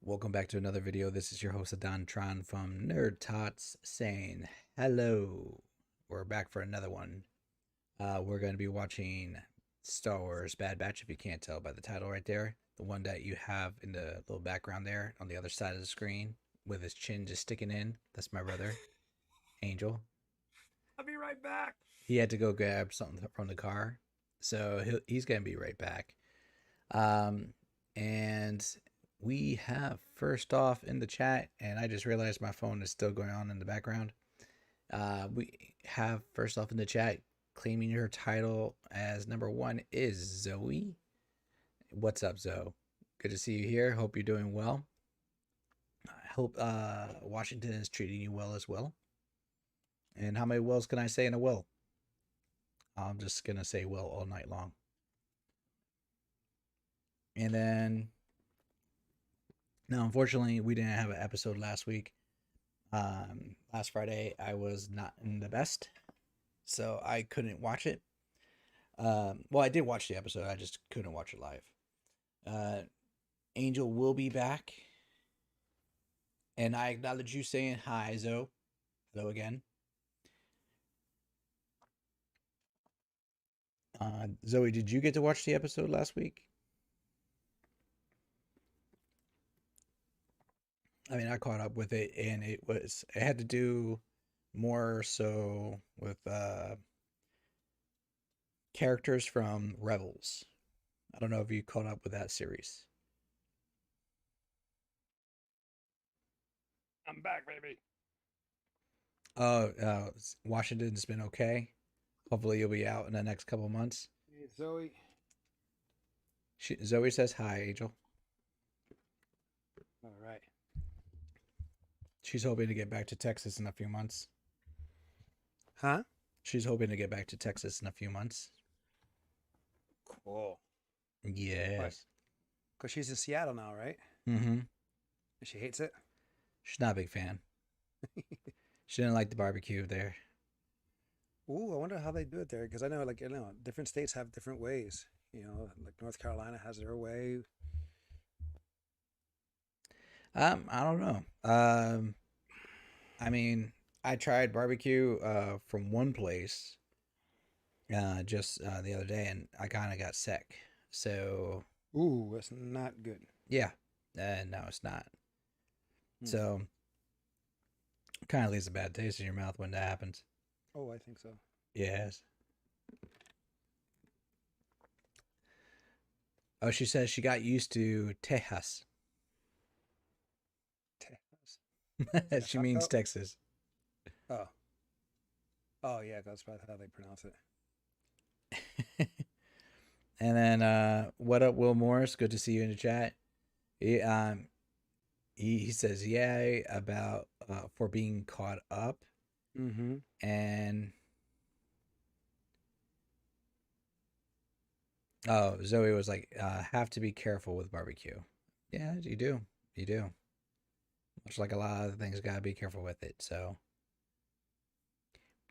Welcome back to another video. This is your host Adon Tron from NerdTots saying hello. We're back for another one. We're going to be watching Star Wars Bad Batch, if you can't tell by the title right there. The one that you have in the little background there on the other side of the screen with his chin just sticking in. That's my brother, Angel. I'll be right back. He had to go grab something from the car. So he's going to be right back. Um, and we have first off in the chat, and I just realized my phone is still going on in the background. We have first off in the chat claiming her title as number one is Zoe. What's up, Zoe? Good to see you here. Hope you're doing well. I hope Washington is treating you well as well. And how many wells can I say in a well? I'm just gonna say well all night long. And then, now, unfortunately, we didn't have an episode last week. Last Friday, I was not in the best, so I couldn't watch it. Well, I did watch the episode, I just couldn't watch it live. Uh, Angel will be back, and I acknowledge you saying hi, Zoe. Hello again. Zoe, did you get to watch the episode last week? I mean, I caught up with it, and it had to do more so with characters from Rebels. I don't know if you caught up with that series. I'm back, baby. Washington's been okay. Hopefully, you'll be out in the next couple months. Hey, Zoe. Zoe says hi, Angel. All right. She's hoping to get back to Texas in a few months. Huh? She's hoping to get back to Texas in a few months. Cool. Why? Yes. Because she's in Seattle now, right? Mm-hmm. And she hates it? She's not a big fan. She didn't like the barbecue there. Ooh, I wonder how they do it there. Because I know, different states have different ways. Like North Carolina has their way. I don't know. I mean, I tried barbecue from one place just the other day, and I kind of got sick. So Ooh, that's not good. yeah, no, it's not. Hmm. So kind of leaves a bad taste in your mouth when that happens. Oh, I think so. Yes. Oh, she says she got used to Tejas. Texas. Like a She means taco? Texas. Oh. Oh, yeah, that's probably how they pronounce it. And then what up, Will Morris? Good to see you in the chat. He says yay about for being caught up, Mm-hmm. and oh, Zoe was like have to be careful with barbecue. Yeah, you do. Much like a lot of things, gotta be careful with it. So,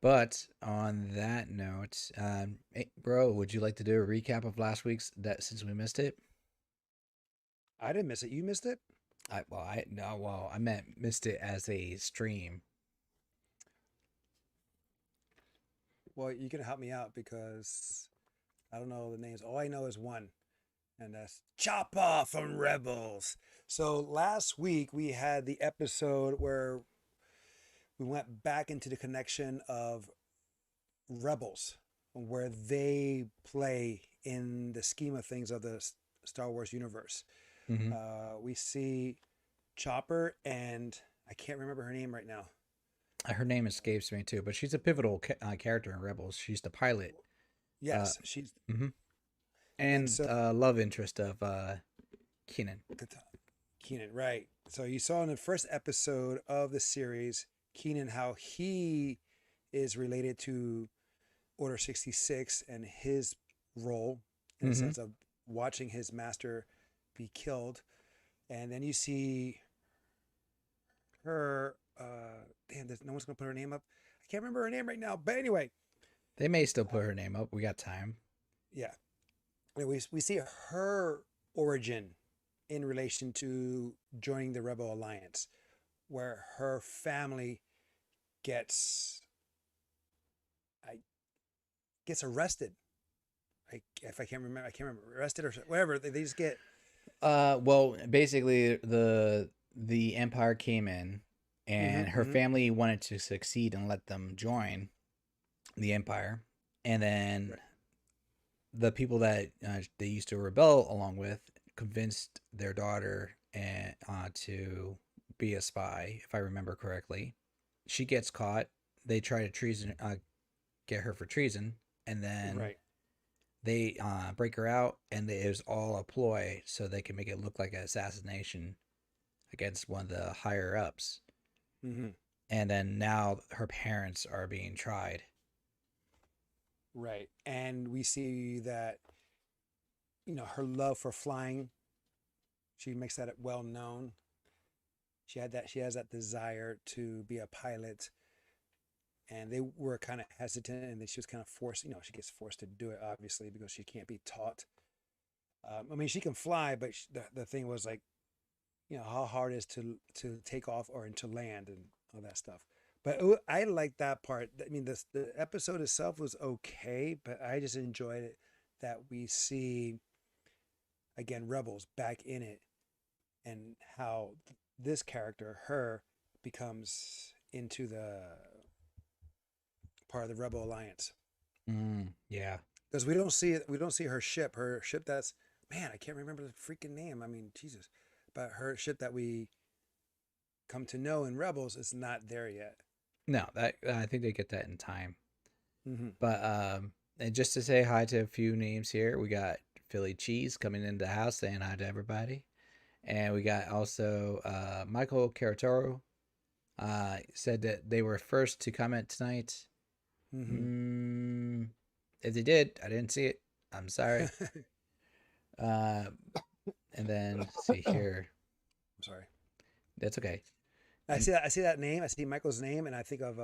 but on that note, hey, bro, would you like to do a recap of last week's that since we missed it? I didn't miss it. You missed it? I no, well, I meant missed it as a stream. Well, you can help me out because I don't know the names. All I know is one, and that's Choppa from Rebels. So last week we had the episode where we went back into the connection of Rebels, where they play in the scheme of things of the Star Wars universe. Mm-hmm. We see Chopper and I can't remember her name right now. Her name escapes me too, but she's a pivotal character in Rebels. She's the pilot. Uh, Yes, she's hmm and and so love interest of Keenan. Keenan, right. So you saw in the first episode of the series, Keenan, how he is related to Order 66 and his role in a Mm-hmm. sense of watching his master be killed. And then you see her, damn, no one's going to put her name up. I can't remember her name right now. But anyway, They may still put her name up. We got time. yeah. And we see her origin in relation to joining the Rebel Alliance, where her family gets I gets arrested. If I can't remember, arrested or whatever. They just get. Well, basically the Empire came in, Mm-hmm, and her mm-hmm. family wanted to succeed and let them join the Empire, and then Right. the people that they used to rebel along with convinced their daughter to be a spy, if I remember correctly. She gets caught. They try to get her for treason, and then Right. they break her out, and it was all a ploy so they can make it look like an assassination against one of the higher ups. Mm-hmm. And then now her parents are being tried. Right. And we see that her love for flying. She makes that well known. She has that desire to be a pilot, and they were kind of hesitant, and then she was kind of forced. She gets forced to do it, obviously, because she can't be taught. I mean, she can fly, but the thing was like, how hard it is to take off or to land and all that stuff. But I like that part. I mean, the episode itself was okay, but I just enjoyed it that we see again Rebels back in it, and how this character, her, becomes into the part of the Rebel Alliance. Yeah. Because we don't see it, we don't see her ship. Her ship that's man, I can't remember the freaking name. I mean, Jesus, but her ship that we come to know in Rebels is not there yet. No, that I think they get that in time. Mm-hmm. But and just to say hi to a few names here, we got Philly Cheese coming into the house saying hi to everybody, and we got also Michael Caratoro. Said that they were first to comment tonight. Mm-hmm. Mm, if they did, I didn't see it. I'm sorry. Uh, and then see I'm here. sorry. That's okay. I And see that. I see that name. I see Michael's name, and I think of.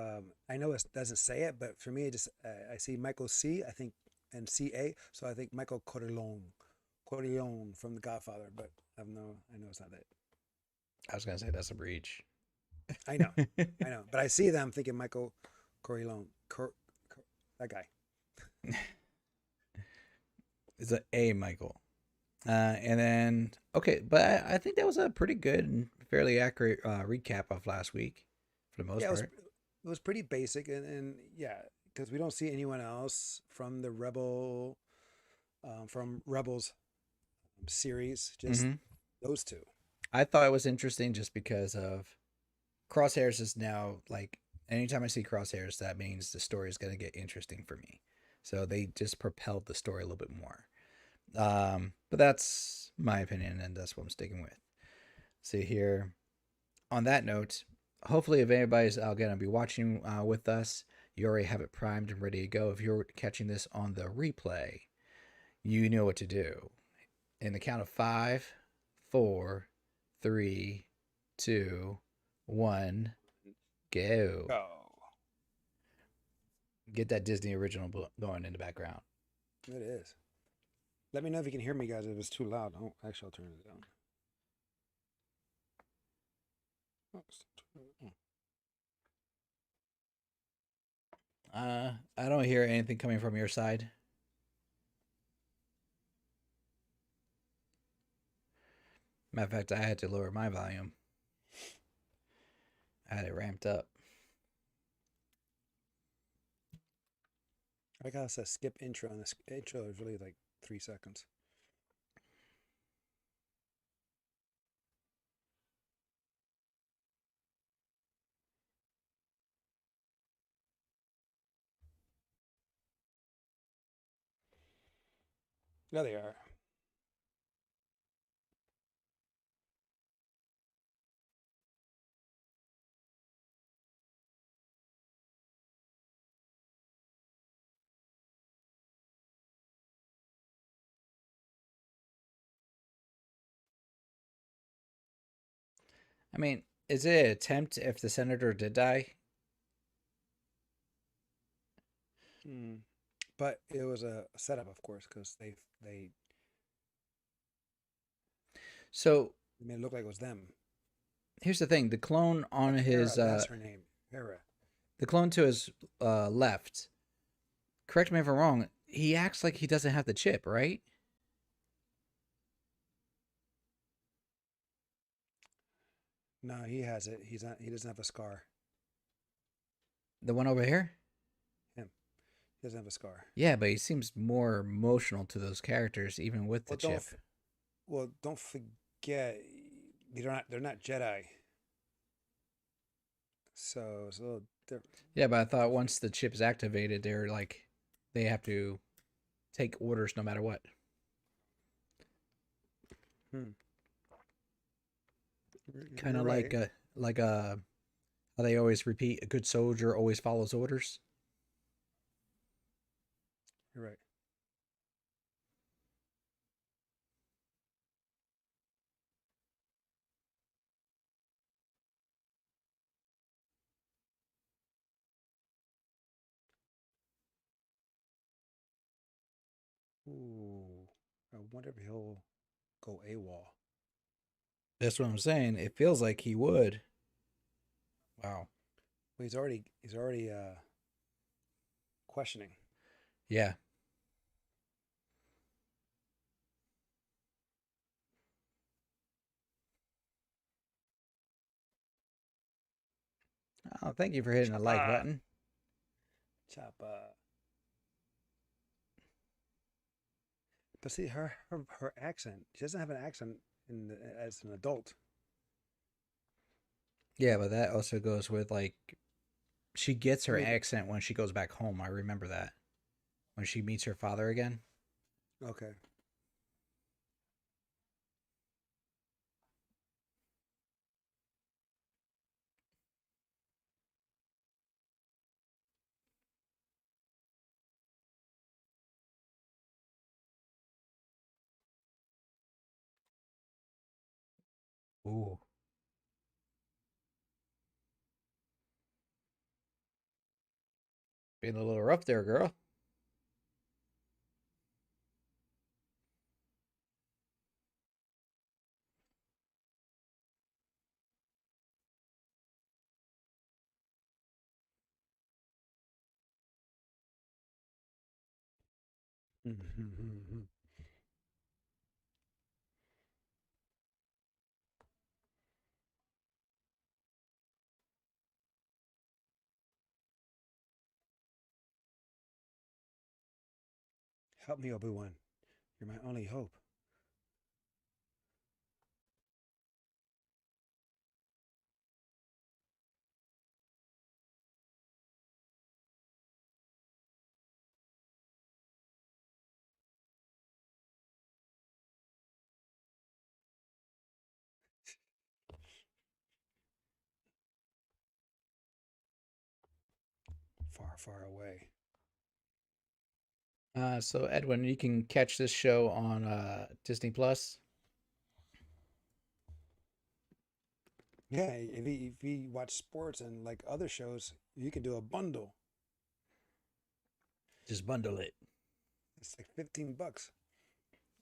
I know it doesn't say it, but for me, it just I see Michael C. I think and C A. So I think Michael Corleone from The Godfather. But I know it's not that. I was gonna say that's a breach. I know, I know. But I see them thinking Michael Corleone, that guy. It's a Michael. And then okay, but I think that was a pretty good and fairly accurate recap of last week for the most Yeah, part. it was pretty basic, and yeah, because we don't see anyone else from the from Rebels series, just Hmm. those two. I thought it was interesting just because of Crosshairs is now like anytime I see Crosshairs, that means the story is going to get interesting for me. So they just propelled the story a little bit more. But that's my opinion, and that's what I'm sticking with. See here. On that note, hopefully, if anybody's going to be watching with us, you already have it primed and ready to go. If you're catching this on the replay, you know what to do. In the count of five, four, three, two, one, go. Oh, Get that Disney original going in the background. it is. Let me know if you can hear me, guys. If it's too loud. Oh, actually, I'll turn it down. Oh, I don't hear anything coming from your side. Matter of fact, I had to lower my volume. I had it ramped up. I got a skip intro, and this intro is really like 3 seconds. There they are. I mean, is it an attempt if the senator did die? Mm. But it was a setup, of course, because they So They made it look like it was them. here's the thing: the clone on Hera, his that's her name. Hera. the clone to his left. Correct me if I'm wrong. He acts like he doesn't have the chip, right? No, he has it. He's not. He doesn't have a scar. The one over here. Him. He doesn't have a scar. Yeah, but he seems more emotional to those characters, even with the Well, don't. chip. Well, don't forget. They're not. They're not Jedi. So it's a little Yeah, but I thought once the chip is activated, they're like they have to take orders no matter what. Hmm. Kind You're of right. like how they always repeat: a good soldier always follows orders. You're right. Ooh. I wonder if he'll go AWOL. That's what I'm saying. It feels like he would. Wow. Well, he's already questioning. Yeah. Oh, thank you for hitting the like Choppa. button. Choppa. But see, her accent. She doesn't have an accent as an adult. Yeah, but that also goes with like she gets I her mean, accent when she goes back home. I remember that when she meets her father again. okay. Ooh, being a little rough there, girl. Help me, Obi-Wan. You're my only hope. Far, far away. So Edwin, you can catch this show on Disney Plus. Yeah, if you watch sports and like other shows, you can do a bundle. Just bundle it. It's like $15,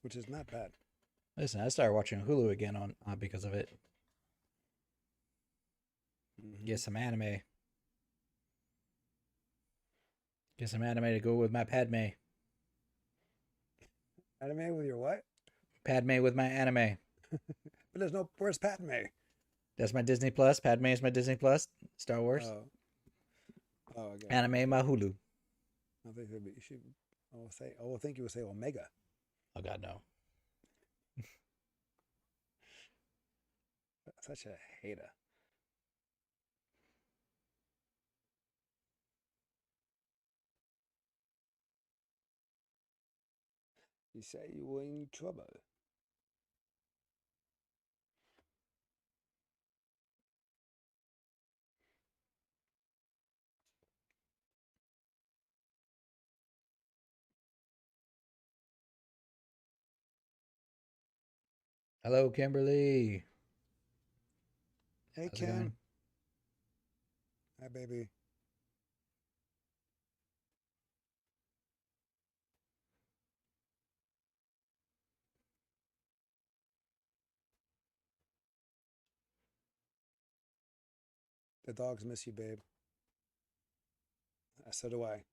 which is not bad. Listen, I started watching Hulu again on because of it. Hmm. Get some anime. Get some anime to go with my Padme. Anime with your what? Padme with my anime. But there's no. Where's Padme? That's my Disney Plus. Padme is my Disney Plus. Star Wars. Oh, oh, I got you. Anime my Hulu. I think you should. Oh, say. Oh, I think you would say Omega. Oh God, no. Such a hater. You say you were in trouble. Hello, Kimberly. Hey, How's it going? Kim. Hi, baby. The dogs miss you, babe. So do I.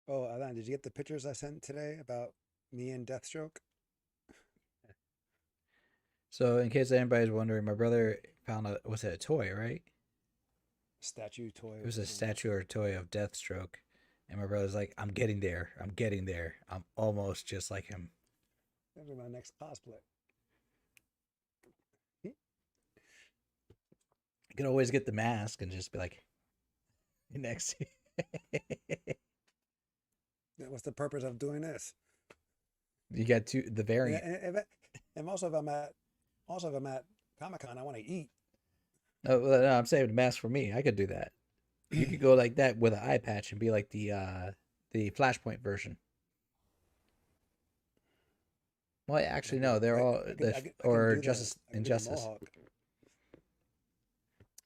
Oh, Alan, did you get the pictures I sent today about me and Deathstroke? So, in case anybody's wondering, my brother found a was it a toy, right? Statue toy It of was a him. statue or toy of Deathstroke, and my brother's like, "I'm getting there. I'm getting there. I'm almost just like him." That'll be my next cosplay. You could always get the mask and just be like next. What's the purpose of doing this? You got the And, variant. and, and also if I'm at Comic Con, I want to eat. Oh, well, no, I'm saving the mask for me. I could do that. You could go like that with an eye patch and be like the Flashpoint version. Well, actually, no, they're all the I can or do the Justice Injustice. mohawk.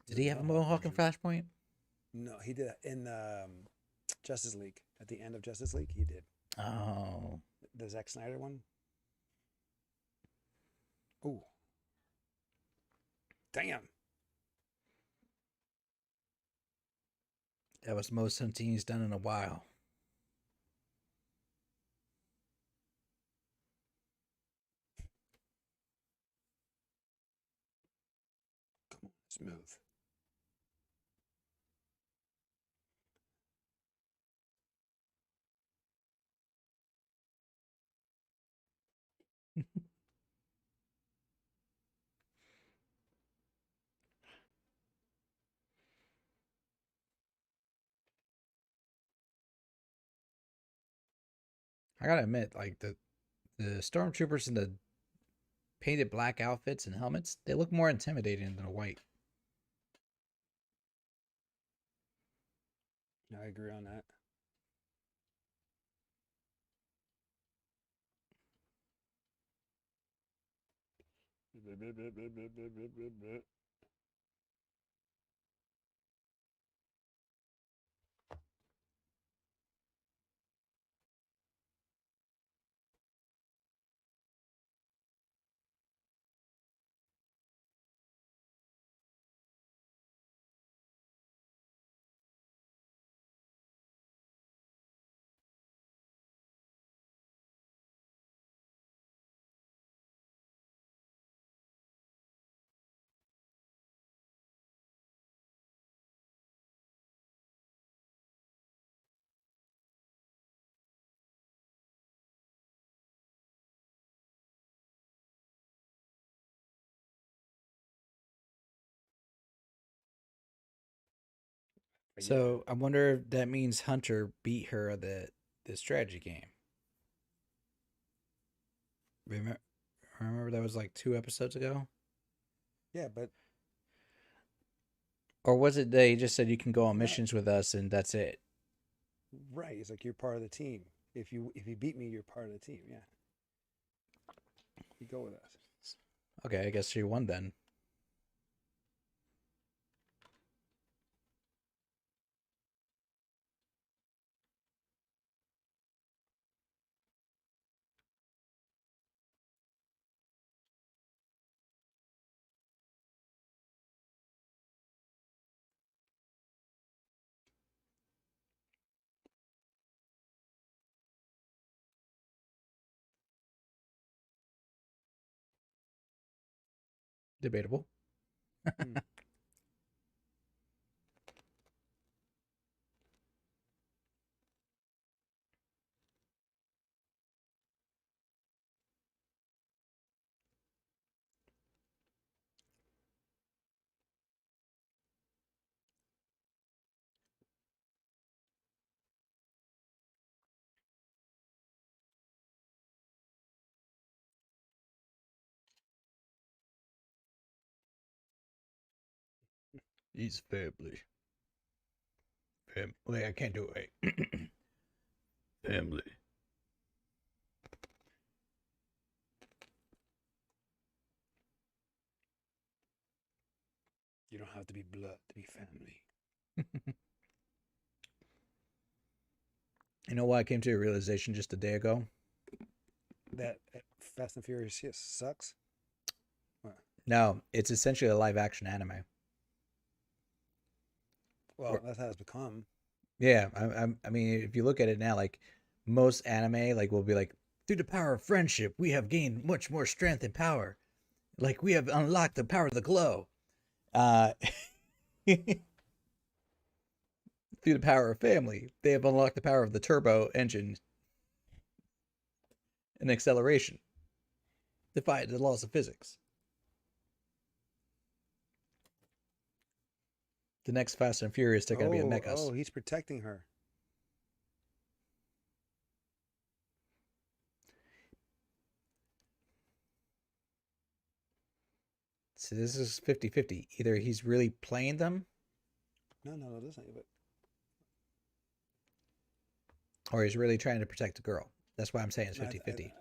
Did Do he the have a mohawk mohawk in version. Flashpoint? No, he did in Justice League. At the end of Justice League, he did Oh, the Zack Snyder one. Ooh, damn! that was the most hunting he's done in a while. Come on, smooth. I gotta admit, like the stormtroopers in the painted black outfits and helmets, they look more intimidating than a white. I agree on that. But yeah, So I wonder if that means Hunter beat her at the strategy game. Remember, remember that was like 2 episodes ago, yeah, but or was it they just said you can go on no, missions with us and that's it? right. It's like you're part of the team. If you beat me, you're part of the team. Yeah, you go with us. Okay, I guess she won then. Debatable. Hmm. He's family. Wait, I can't do it. Wait. Family. You don't have to be blood to be family. You know what? I came to a realization just a day ago. That Fast and Furious sucks. What? No, it's essentially a live action anime. Well, that's how it's become. Yeah, I mean, if you look at it now, like most anime, like will be like, through the power of friendship, we have gained much more strength and power. Like we have unlocked the power of the glow. Uh, through the power of family, they have unlocked the power of the turbo engine and acceleration. Defied the laws of physics. The next Fast and Furious, they're gonna be a Oh, mechas. he's protecting her. So this is 50-50. Either he's really playing them, No, this ain't. But or he's really trying to protect the girl. That's why I'm saying it's no, 50-50.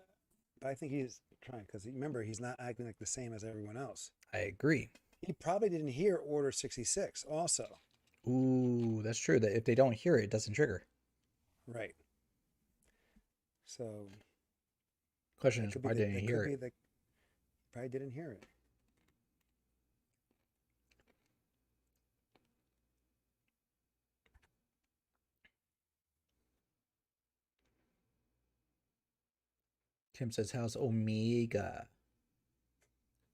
but I think he's trying because remember he's not acting like the same as everyone else. I agree. He probably didn't hear Order 66. Also, Ooh, that's true. That if they don't hear it, it doesn't trigger. right. So Question that is, could be why didn't he that hear could be it? the probably didn't hear it. Kim says, "How's Omega?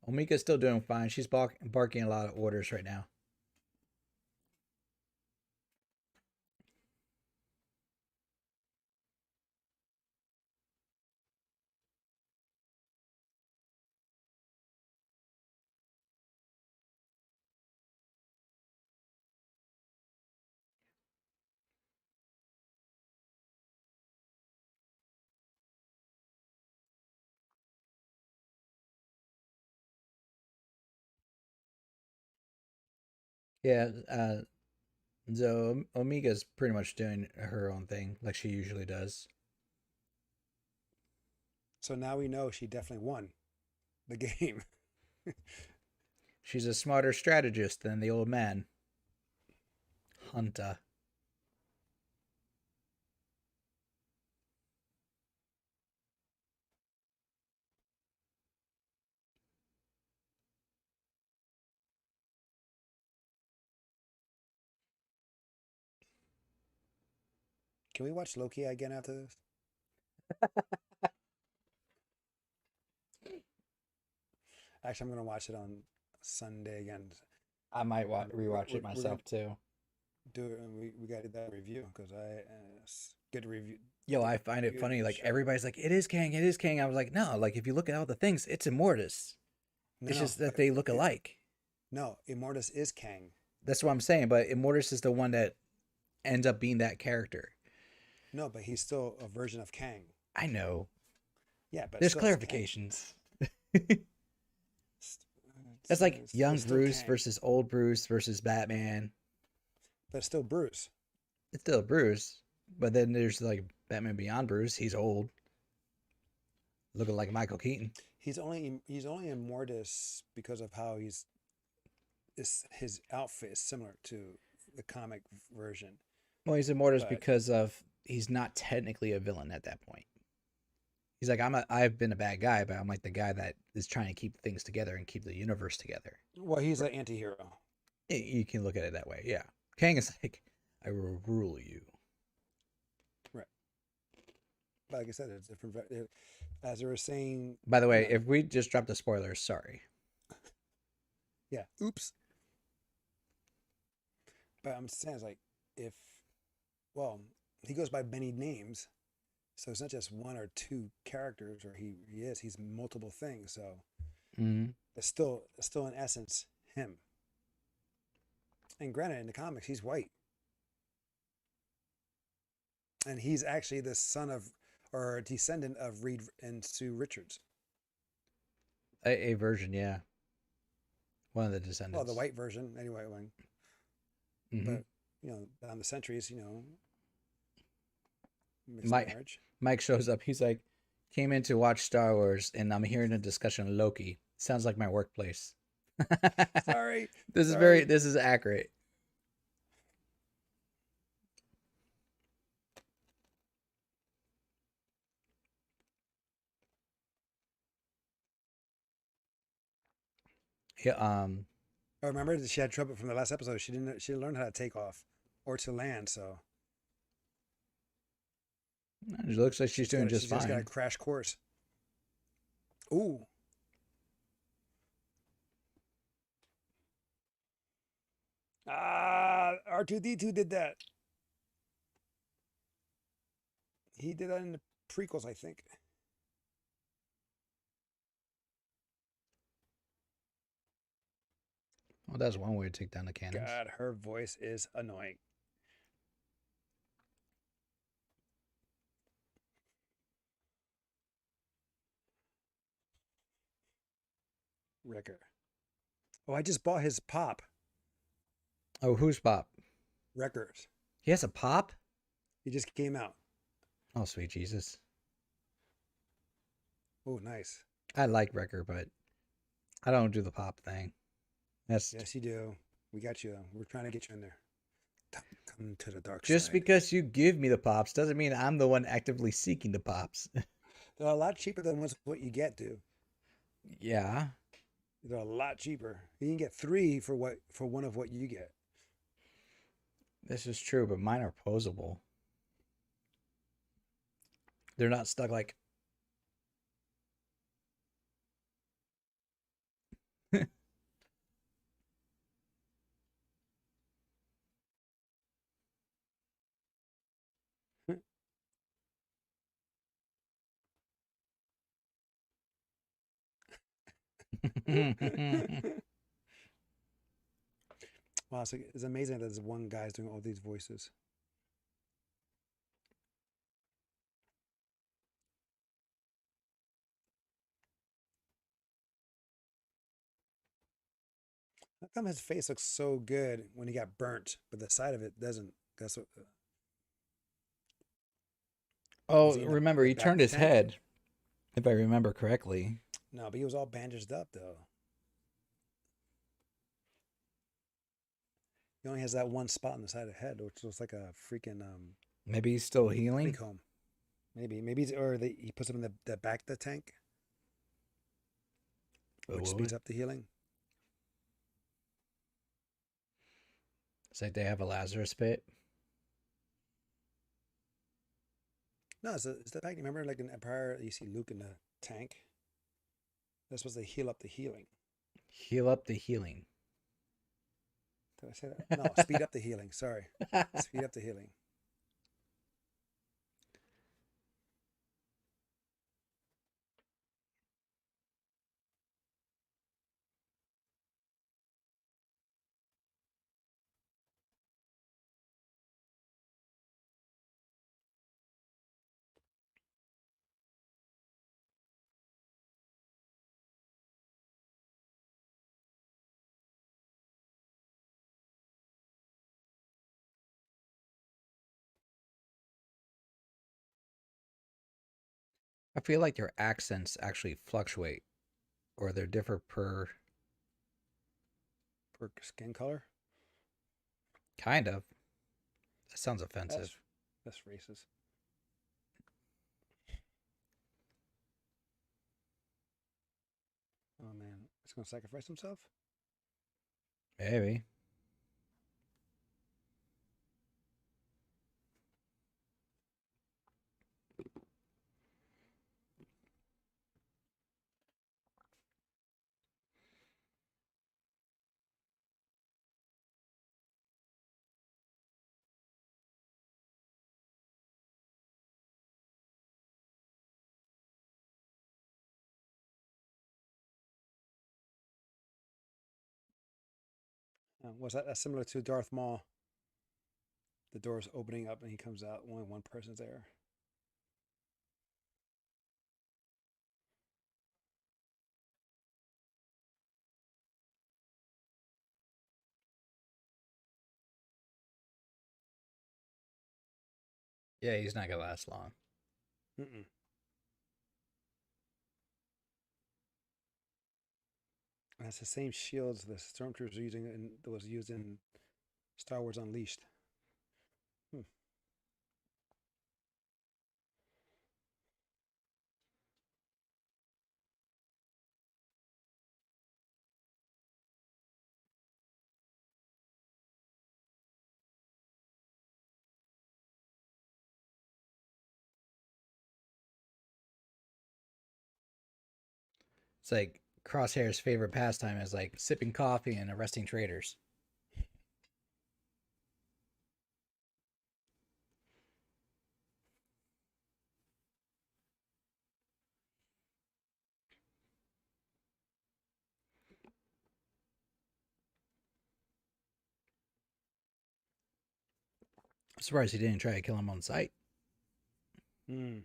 Omega's still doing fine. She's barking a lot of orders right now." Yeah, so Omega's pretty much doing her own thing like she usually does. So now we know she definitely won the game. She's a smarter strategist than the old man, Hunter. Can we watch Loki again after this? Actually, I'm gonna watch it on Sunday again. I might And rewatch it we're gonna myself too. do it, and we got to do that review because I get to review Yo, get I find it review funny. the Like show. everybody's like, "It is Kang, it is Kang." I was like, "No." Like if you look at all the things, it's Immortus. No, It's no, just that but they look alike. no, Immortus is Kang. That's what I'm saying. But Immortus is the one that ends up being that character. No, but he's still a version of Kang. I know. Yeah, but There's still, it's Kang. clarifications. It's, That's like it's young still Bruce Kang, versus old Bruce versus Batman. but it's still Bruce. It's still Bruce, but then there's like Batman Beyond Bruce. He's old, looking like Michael Keaton. He's only Immortus because of how his outfit is similar to the comic version. Well, he's Immortus But because of he's not technically a villain at that point. He's like I've been a bad guy, but I'm like the guy that is trying to keep things together and keep the universe together. well, he's an anti-hero. You can look at it that way. Yeah, Kang is like, I will rule you. Right. But like I said, it's different. As they were saying, By the you way, know, if we just dropped the spoilers, sorry. yeah, oops. But I'm saying it's like if, well, he goes by many names, so it's not just one or two characters, or he's multiple things. So Mm-hmm. it's still in essence him. And granted, in the comics, he's white, and he's actually the son of or descendant of Reed and Sue Richards. A version, yeah, one of the Well, the descendants. white version, anyway. Mm-hmm. But down the centuries, mixed Mike marriage. Mike shows up. He's like, came in to watch Star Wars, and I'm hearing a discussion of Loki. Sounds like my workplace. Sorry, This is very sorry. this is accurate. Yeah, I remember that she had trouble from the last episode. She didn't learn how to take off or to land, so it looks like she's doing just she's just got a fine. crash course. Ooh. R2D2 did that. He did that in the prequels, I think. Well, that's one way to take down the cannons. God, her voice is annoying. Ricker. Oh, I just bought his pop Oh, who's Pop? records. He has a pop? He just came out. Oh, sweet Jesus. Oh, nice. I like Wrecker, but I don't do the pop thing. That's Yes, you do. We got you. We're trying to get you in there. Come to the dark just side. because you give me the pops doesn't mean I'm the one actively seeking the pops. They're a lot cheaper than what you get, dude. Yeah, They're a lot cheaper. You can get three for one of what you get. this is true, but mine are posable. They're not stuck like. Wow, so it's amazing that there's one guy's doing all these voices. How come his face looks so good when he got burnt, but the side of it doesn't? That's what. Was Oh, he in remember, the he back of turned the his tank? head, if I remember correctly. No, but he was all bandaged up though. He only has that one spot on the side of the head, which looks like a freaking Maybe he's still healing. honeycomb. He puts it in the back of the tank, But which what would? speeds up the healing. It's like they have a Lazarus pit. No, it's the back. Remember, like in Empire, you see Luke in the tank. That's supposed to heal up the healing. Heal up the healing. Did I say that? No, speed up the healing. Sorry, speed up the healing. I feel like your accents actually fluctuate, or they're different per For skin color. kind of. That sounds That's offensive. that's racist. Oh man, it's gonna sacrifice himself. Maybe. Was that that's similar to Darth Maul? The door's opening up and he comes out. Only one person's there. Yeah, he's not gonna last long. Mm-mm. And it's the same shields the stormtroopers are using and that was used in Star Wars Unleashed. Hmm. It's like Crosshair's favorite pastime is like sipping coffee and arresting traitors. I'm surprised he didn't try to kill him on sight. Hmm.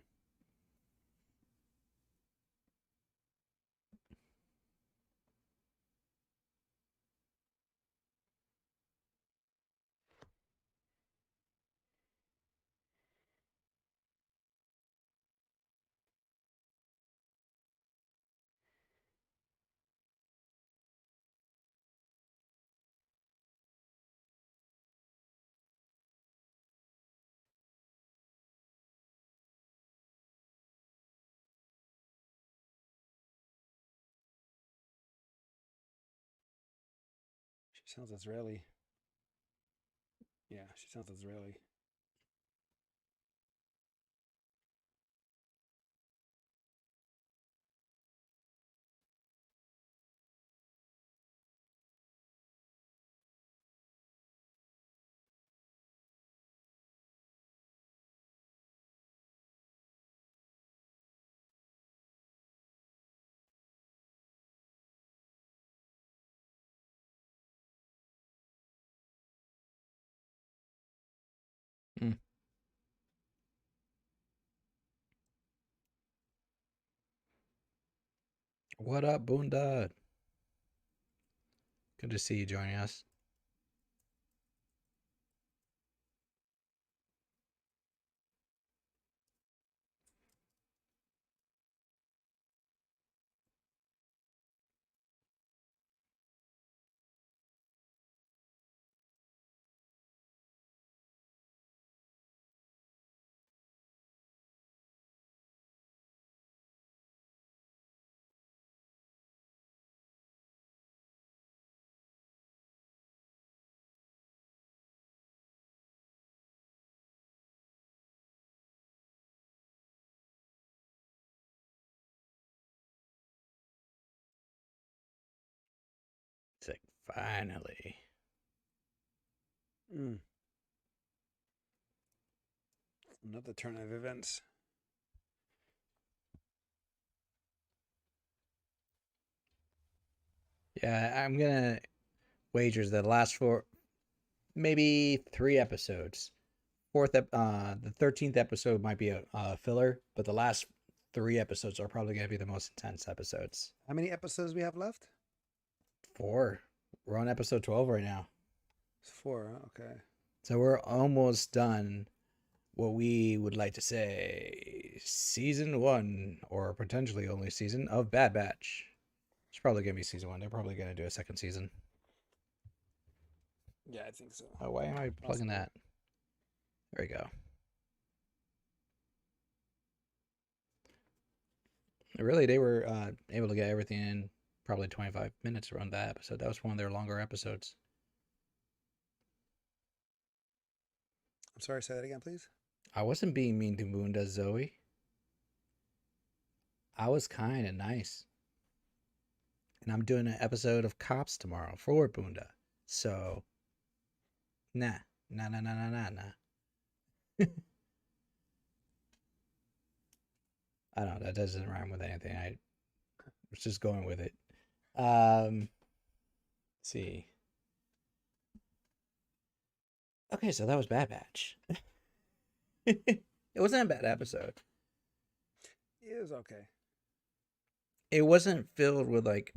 She sounds Israeli. Yeah, she sounds Israeli. Hmm. What up, Boondad? Good to see you joining us. It's like, finally. Mm. Another turn of events. Yeah, I'm gonna wagers the last four, maybe 3 episodes. The 13th episode might be a filler, but the last 3 episodes are probably gonna be the most intense episodes. How many episodes we have left? 4. We're on episode 12 right now, It's four. Huh? Okay. so we're almost done. What we would like to say, season 1, or potentially only season of Bad Batch. It's probably gonna be season 1. They're probably gonna do a second season. Yeah, I think so. Oh, why am I plugging Possibly. that? There we go. Really, they were able to get everything in probably 25 minutes around that episode. That was one of their longer episodes. I'm sorry. Say that again, please. I wasn't being mean to Moonda, Zoe. I was kind and nice. And I'm doing an episode of Cops tomorrow for Boonda. So, nah. Nah, nah, nah, nah, nah, nah. I don't know. That doesn't rhyme with anything. I was just going with it. Let's see. Okay, so that was Bad Batch. It wasn't a bad episode. It was okay. It wasn't filled with like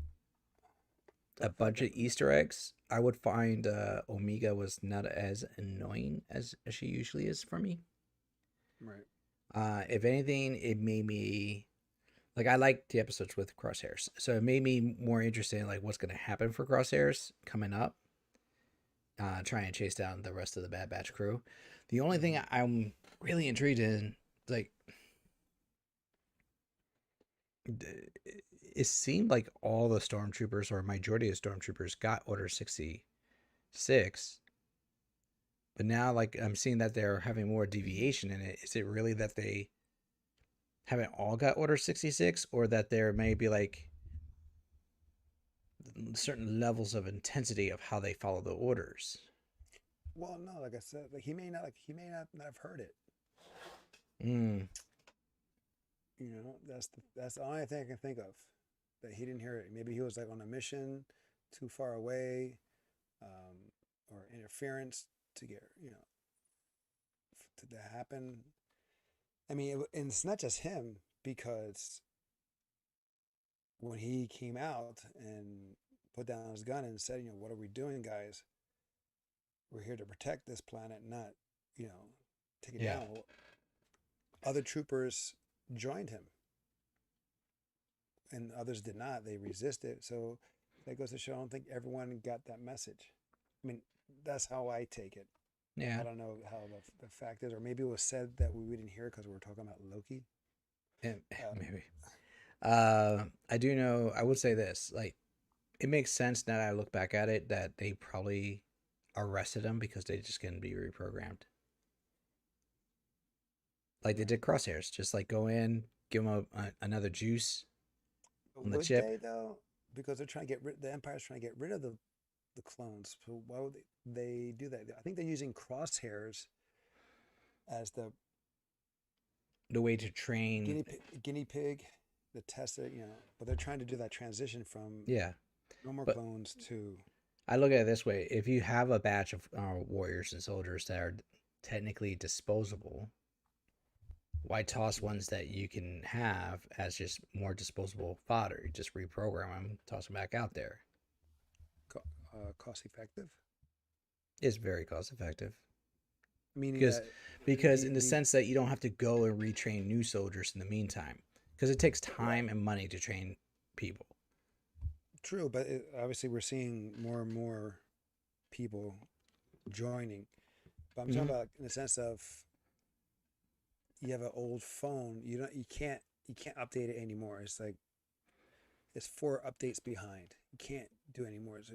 a Don't feel like bunch of Easter eggs. I would find Omega was not as annoying as she usually is for me. Right. If anything, it made me like I like the episodes with Crosshairs, so it made me more interested in like what's going to happen for Crosshairs coming up. Trying to chase down the rest of the Bad Batch crew. The only thing Hmm. I'm really intrigued in, like, it seemed like all the stormtroopers or majority of stormtroopers got Order 66, but now like I'm seeing that they're having more deviation in it. Is it really that they haven't all got Order 66, or that there may be like certain levels of intensity of how they follow the orders? Well, no, like I said, like he may not have heard it. Mm, That's the only thing I can think of that he didn't hear it. Maybe he was like on a mission too far away, um, or interference to get to happen. I mean, and it's not just him because when he came out and put down his gun and said, "What are we doing, guys? We're here to protect this planet, not you know take it yeah. down." Well, other troopers joined him, and others did not. They resisted. So that goes to show I don't think everyone got that message. I mean, that's how I take it. I Yeah. don't know how the fact is, or maybe it was said that we didn't hear because we were talking about Loki. Um, Maybe. I do know. I would say this: like, it makes sense now that I look back at it that they probably arrested him because they just couldn't be reprogrammed. Like they right. did Crosshairs, just like go in, give him another juice on the Would chip. they though? Because they're trying to get rid. The Empire's trying to get rid of the clones. So why would they do that? I think they're using crosshairs as the The way to train, guinea pig, the tester. But they're trying to do that transition from yeah. no more But clones to I look at it this way: if you have a batch of warriors and soldiers that are technically disposable, why toss ones that you can have as just more disposable fodder? You just reprogram them, toss them back out there. cost effective, It's very cost effective. meaning because that because the in the the sense that you don't have to go and retrain new soldiers in the meantime, because it takes right time and money to train people. true, but obviously we're seeing more and more people joining. But I'm talking Mm-hmm. about in the sense of you have an old phone, you can't update it anymore. It's like it's 4 updates behind. You can't do anymore. So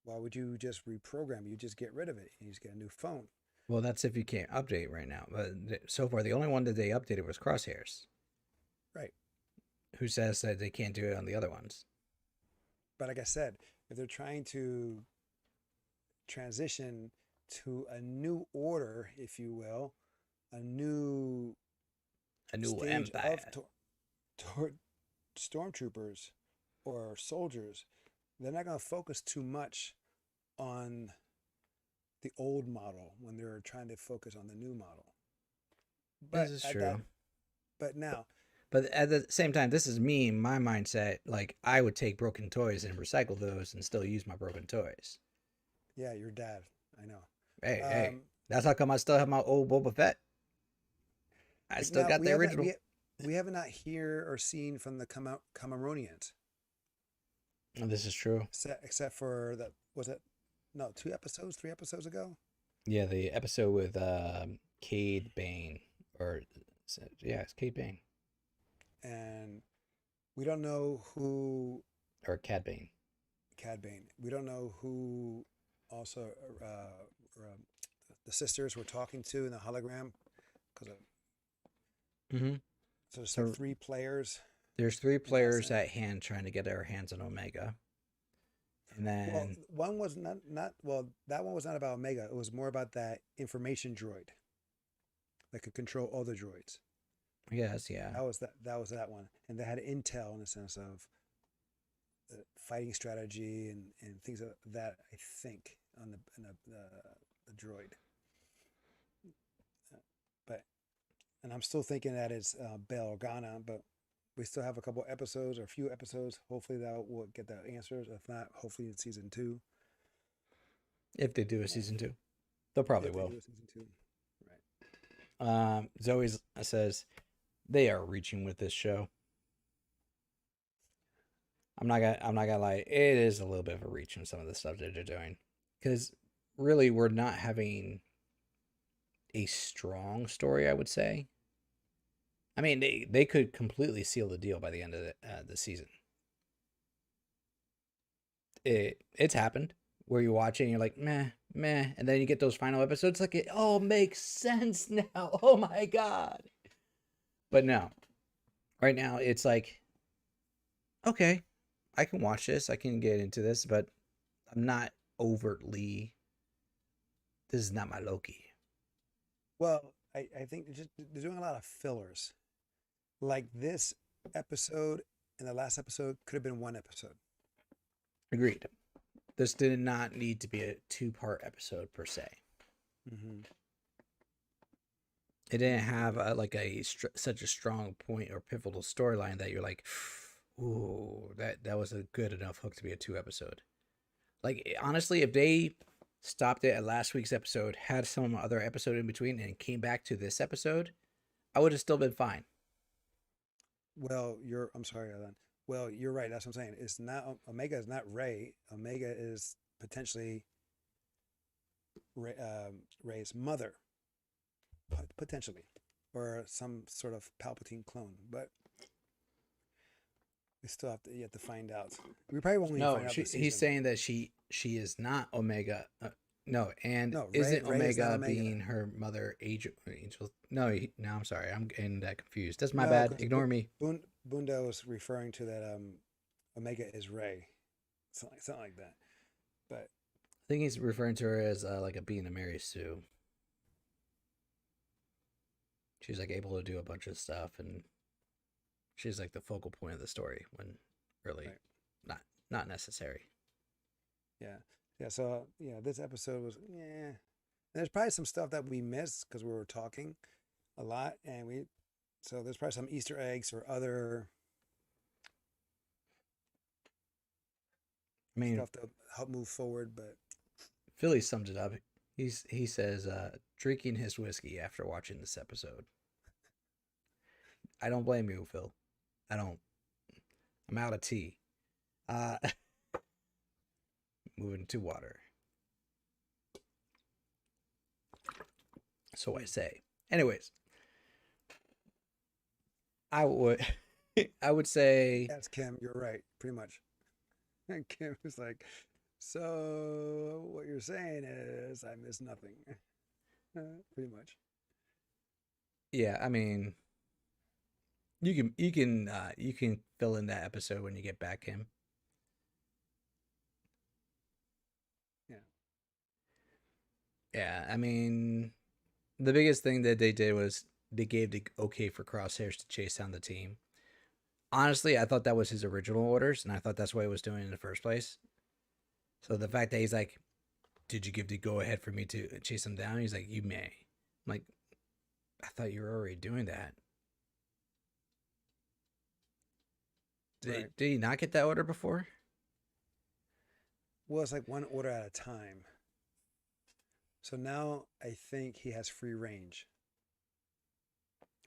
why would you just reprogram? You just get rid of it and you just get a new phone. Well, that's if you can't update right now. But so far, the only one that they updated was Crosshairs. Right. Who says that they can't do it on the other ones? But like I said, if they're trying to transition to a new order, if you will, a new A new stage of empire. stormtroopers or soldiers, they're not going to focus too much on the old model when they're trying to focus on the new model. This But is at that, true. but But, now, but at the same time, this is me, my mindset. Like, I would take broken toys and recycle those and still use my broken toys. yeah, your dad, I know. Hey. Um, That's how come I still have my old Boba Fett. I but still now got the original. we haven't not hear or seen from the Cameronians, This is true. except for that was it no 2 episodes, 3 episodes ago, Yeah, the episode with Cade Bane, or yeah, it's Cade Bane and we don't know who or Cad Bane. Cad Bane. We don't know who also the sisters were talking to in the hologram because Mm-hmm. so it's like So 3 players there's three in that players sense. at hand trying to get their hands on Omega, and Well, then one was not well. That one was not about Omega. It was more about that information droid that could control other droids. I guess yeah, That was that one, and they had intel in the sense of fighting strategy and things like that. I think on the droid, but and I'm still thinking that it's Bail Organa, but we still have a couple episodes or a few episodes. Hopefully that will get the answers. If not, hopefully in season 2. if they do a Uh, season two, they'll probably if they will. do a season 2, right? Zoe says they are reaching with this show. I'm not gonna lie, it is a little bit of a reach in some of the stuff that they're doing, because really we're not having a strong story. I would say. I mean, they could completely seal the deal by the end of the season. It's happened where you watch it and you're like meh meh, and then you get those final episodes like it all makes sense now. Oh my god! But no, right now it's like okay, I can watch this, I can get into this, but I'm not overtly. This is not my Loki. Well, I think they're doing a lot of fillers. Like this episode and the last episode could have been one episode. Agreed. This did not need to be a two-part episode per se. Mm-hmm. It didn't have such a strong point or pivotal storyline that you're like, ooh, that was a good enough hook to be a two episode. Like honestly, if they stopped it at last week's episode, had some other episode in between, and came back to this episode, I would have still been fine. Well, I'm sorry, Alan. Well, you're right. That's what I'm saying. It's not Omega is not Ray. Omega is potentially Ray's mother, potentially, or some sort of Palpatine clone. But we still have to yet to find out. We probably won't even No, find out this he's season. saying that she is not Omega. No, and No, isn't Ray is not Omega Omega. being her mother Angel? No, no, I'm sorry, I'm getting that confused. That's my No, bad. because Ignore me. Bunda was referring to that Omega is Ray, something like that. But I think he's referring to her as like a being a Mary Sue. She's like able to do a bunch of stuff, and she's like the focal point of the story when really right. not necessary. Yeah, yeah. So yeah, this episode was yeah. There's probably some stuff that we missed because we were talking a lot, and so there's probably some Easter eggs or other I mean, stuff to help move forward. But Philly summed it up. He says drinking his whiskey after watching this episode. I don't blame you, Phil. I don't. I'm out of tea. Uh, moving to water. So I say. Anyways, I would I would say yes, Kim, you're right, pretty much. And Kim was like, "So what you're saying is I miss nothing." Pretty much. yeah, I mean you can fill in that episode when you get back, Kim. Yeah. Yeah, I mean the biggest thing that they did was they gave the okay for Crosshairs to chase down the team. Honestly, I thought that was his original orders, and I thought that's what he was doing in the first place. So the fact that he's like, "Did you give the go ahead for me to chase him down?" He's like, "You may." I'm like, I thought you were already doing that. Right. Did he not get that order before? Well, it's like one order at a time. So now I think he has free range.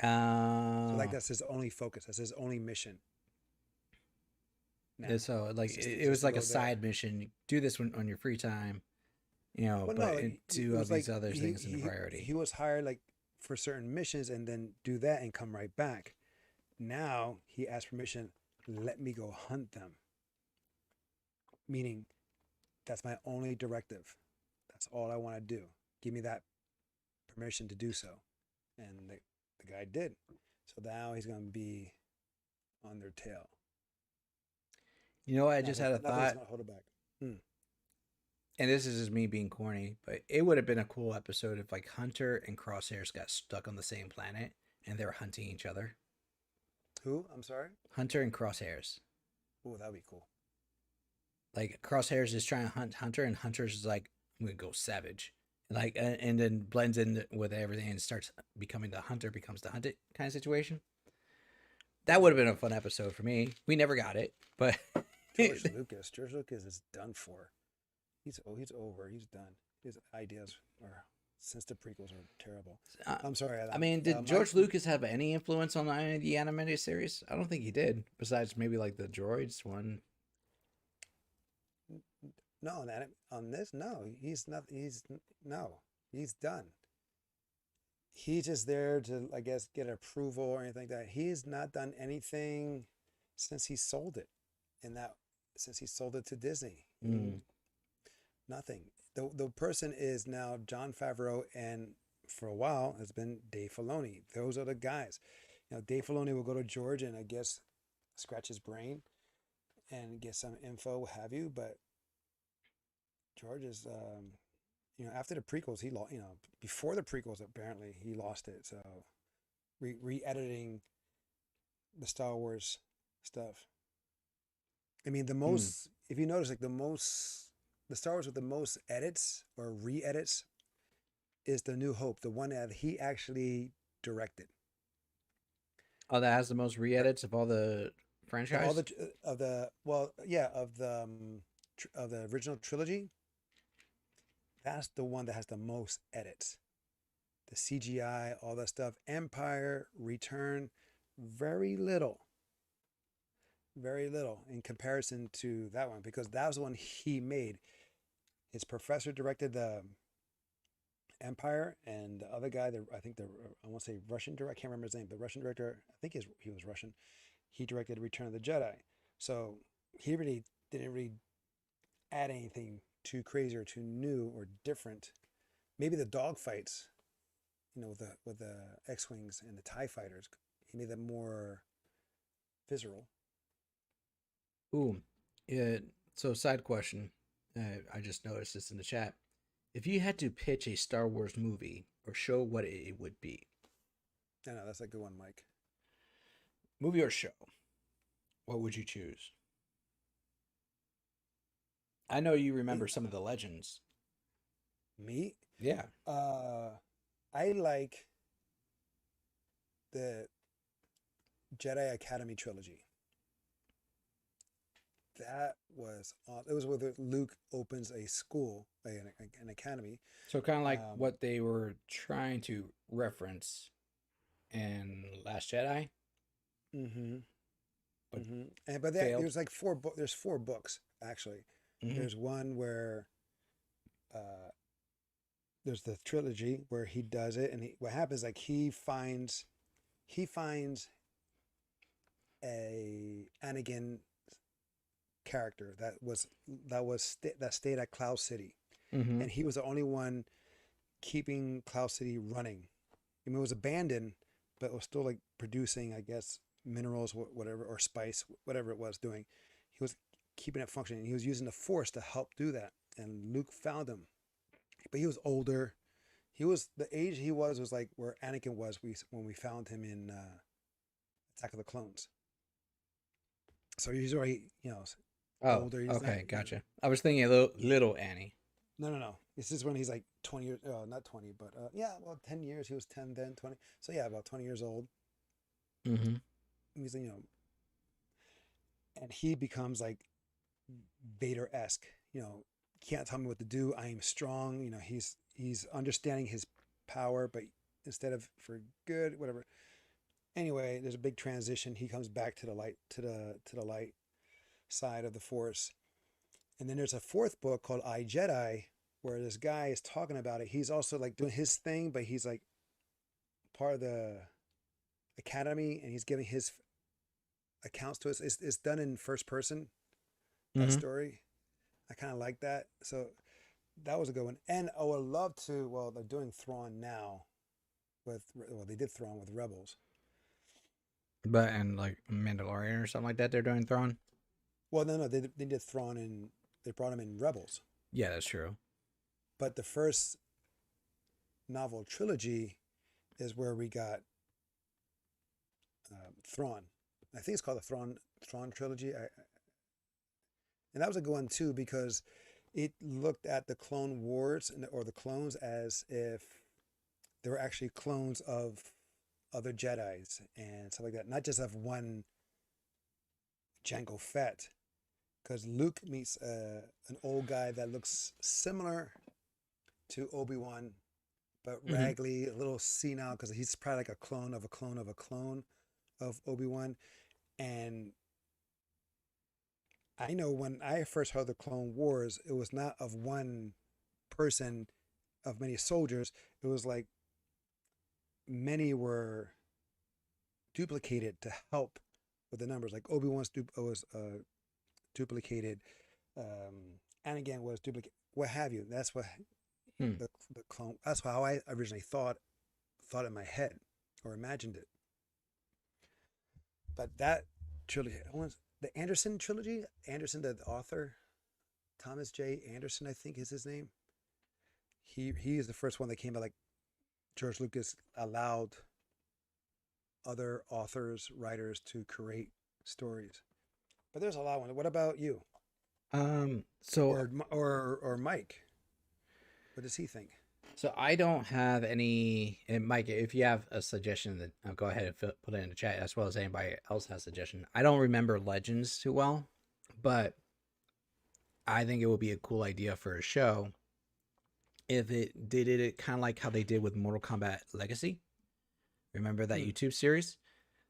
So like Uh, that's his only focus. That's his only mission. yeah, Now so like it just was to like a go there. side mission. Do this on your free time, Well, but no, like do it all was like these other things in the he priority. was hired like for certain missions and then do that and come right back. Now he asked permission. Let me go hunt them. Meaning, that's my only directive. That's all I want to do. Give me that permission to do so, and the guy did. So now he's going to be on their tail. You know what? I just had a Nothing's thought, going to hold it back. Hmm. and this is just me being corny, but it would have been a cool episode if like Hunter and Crosshairs got stuck on the same planet and they're hunting each other. Who? I'm sorry. Hunter and Crosshairs. Oh, that'd be cool. Like Crosshairs is trying to hunt Hunter, and Hunter's is like, "I'm gonna go savage," and then blends in with everything and starts becoming the hunter, becomes the hunted kind of situation. That would have been a fun episode for me. We never got it, but George Lucas is done for. He's over. He's done. His ideas are since the prequels are terrible. Uh, I'm sorry, I mean, did Mike. George Lucas have any influence on the animated series? I don't think he did. Besides maybe like the droids one. No, on this, no, he's not. No, he's done. He's just there to, I guess, get approval or anything like that. He's not done anything since he sold it, in that since he sold it to Disney. Mm. Nothing. The person is now Jon Favreau, and for a while has been Dave Filoni. Those are the guys. Dave Filoni will go to George and I guess scratch his brain and get some info, what have you. But George is, after the prequels, he lost. Before the prequels, apparently he lost it. So re-editing the Star Wars stuff. I mean, the Mm. most, if you notice, like the Star Wars with the most edits or re-edits is the New Hope, the one that he actually directed. Oh, that has the most re-edits of all the All franchise. of the well, yeah, of the original trilogy. That's the one that has the most edits. The CGI, all that stuff. Empire, Return, very little, very little in comparison to that one because that was the one he made. His professor directed the Empire, and the other guy, I think I want to say Russian director, I can't remember his name, but Russian director, I think he was Russian. He directed Return of the Jedi, so he really didn't really add anything too crazy or too new or different. Maybe the dog fights, with the X-wings and the Tie fighters, he made them more visceral. Ooh, yeah. So, side question. I just noticed this in the chat. If you had to pitch a Star Wars movie or show, what it would be, I know that's a good one, Mike. movie or show, what would you choose? I know you Me, remember some of the legends. me, Yeah. uh, I like the Jedi Academy trilogy. That was it was where Luke opens a school, an academy. So kind of like Um, what they were trying to reference in Last Jedi, mm-hmm, but mm-hmm. And but failed. there's like there's four books actually. Mm-hmm. There's one where uh, there's the trilogy where he does it, and what happens like he finds a Anakin character that stayed at Cloud City, Mm-hmm. and he was the only one keeping Cloud City running. I mean, it was abandoned, but it was still like producing, I guess, minerals, whatever, or spice, whatever it was doing. He was keeping it functioning. He was using the Force to help do that, and Luke found him, but he was older. He was the age he was like where Anakin was when we found him in Attack of the Clones. So he's already Oh, older. He's not. okay, gotcha. I was thinking a little Annie. No. This is when he's like 20 years. Not 20, but yeah, well, 10 years. He was 10 then, 20. So yeah, about 20 years old. Mm-hmm. He's and he becomes like Vader esque. Can't tell me what to do. I am strong. He's understanding his power, but instead of for good, whatever. Anyway, there's a big transition. He comes back to the light to the light side of the Force. And then there's a fourth book called I Jedi, where this guy is talking about it. He's also like doing his thing, but he's like part of the academy, and he's giving his accounts to us. It's done in first person, that Mm-hmm. story. I kind of like that. So that was a good one. And I would love to. Well, they're doing Thrawn now they did Thrawn with Rebels. But and like Mandalorian or something like that, they're doing Thrawn. Well, no, they did Thrawn in they brought him in Rebels. Yeah, that's true. But the first novel trilogy is where we got Thrawn. I think it's called the Thrawn trilogy. And that was a good one too because it looked at the Clone Wars or the clones as if they were actually clones of other Jedi's and stuff like that, not just of one Jango Fett. Because Luke meets an old guy that looks similar to Obi-Wan but Hmm. raggedy, a little senile because he's probably like a clone of a clone of a clone of Obi-Wan. And I know when I first heard the Clone Wars, it was not of one person, of many soldiers. It was like many were duplicated to help with the numbers. Like Obi-Wan's was duplicated. Anakin was duplicated. What have you? That's what Hmm. the clone. That's how I originally thought in my head or imagined it. But that trilogy, the Anderson trilogy. Anderson, the author, Thomas J. Anderson, I think is his name. He is the first one that came out. Like George Lucas allowed other authors, writers to create stories. But there's a lot of ones. What about you, So or Mike? What does he think? I don't have any. And Mike, if you have a suggestion, then go ahead and put it in the chat, as well as anybody else has a suggestion. I don't remember Legends too well, but I think it would be a cool idea for a show if it did it kind of like how they did with Mortal Kombat Legacy. Remember that Hmm. YouTube series?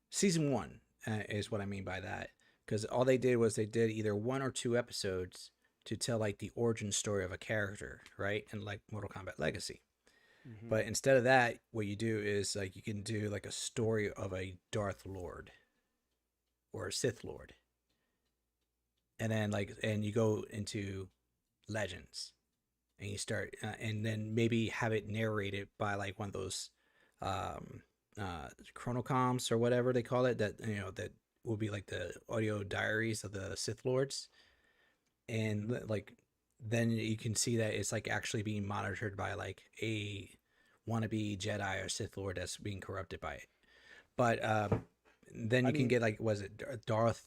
Season one is what I mean by that. Because all they did was they did either one or two episodes to tell like the origin story of a character, right? And like Mortal Kombat Legacy. Mm-hmm. But instead of that, what you do is like you can do like a story of a Darth Lord or a Sith Lord. And then and you go into Legends and you start and then maybe have it narrated by like one of those um chronocoms or whatever they call it, that that will be like the audio diaries of the Sith Lords. And like then you can see that it's like actually being monitored by like a wannabe Jedi or Sith Lord that's being corrupted by it. But then I you can mean, get like, was it Darth,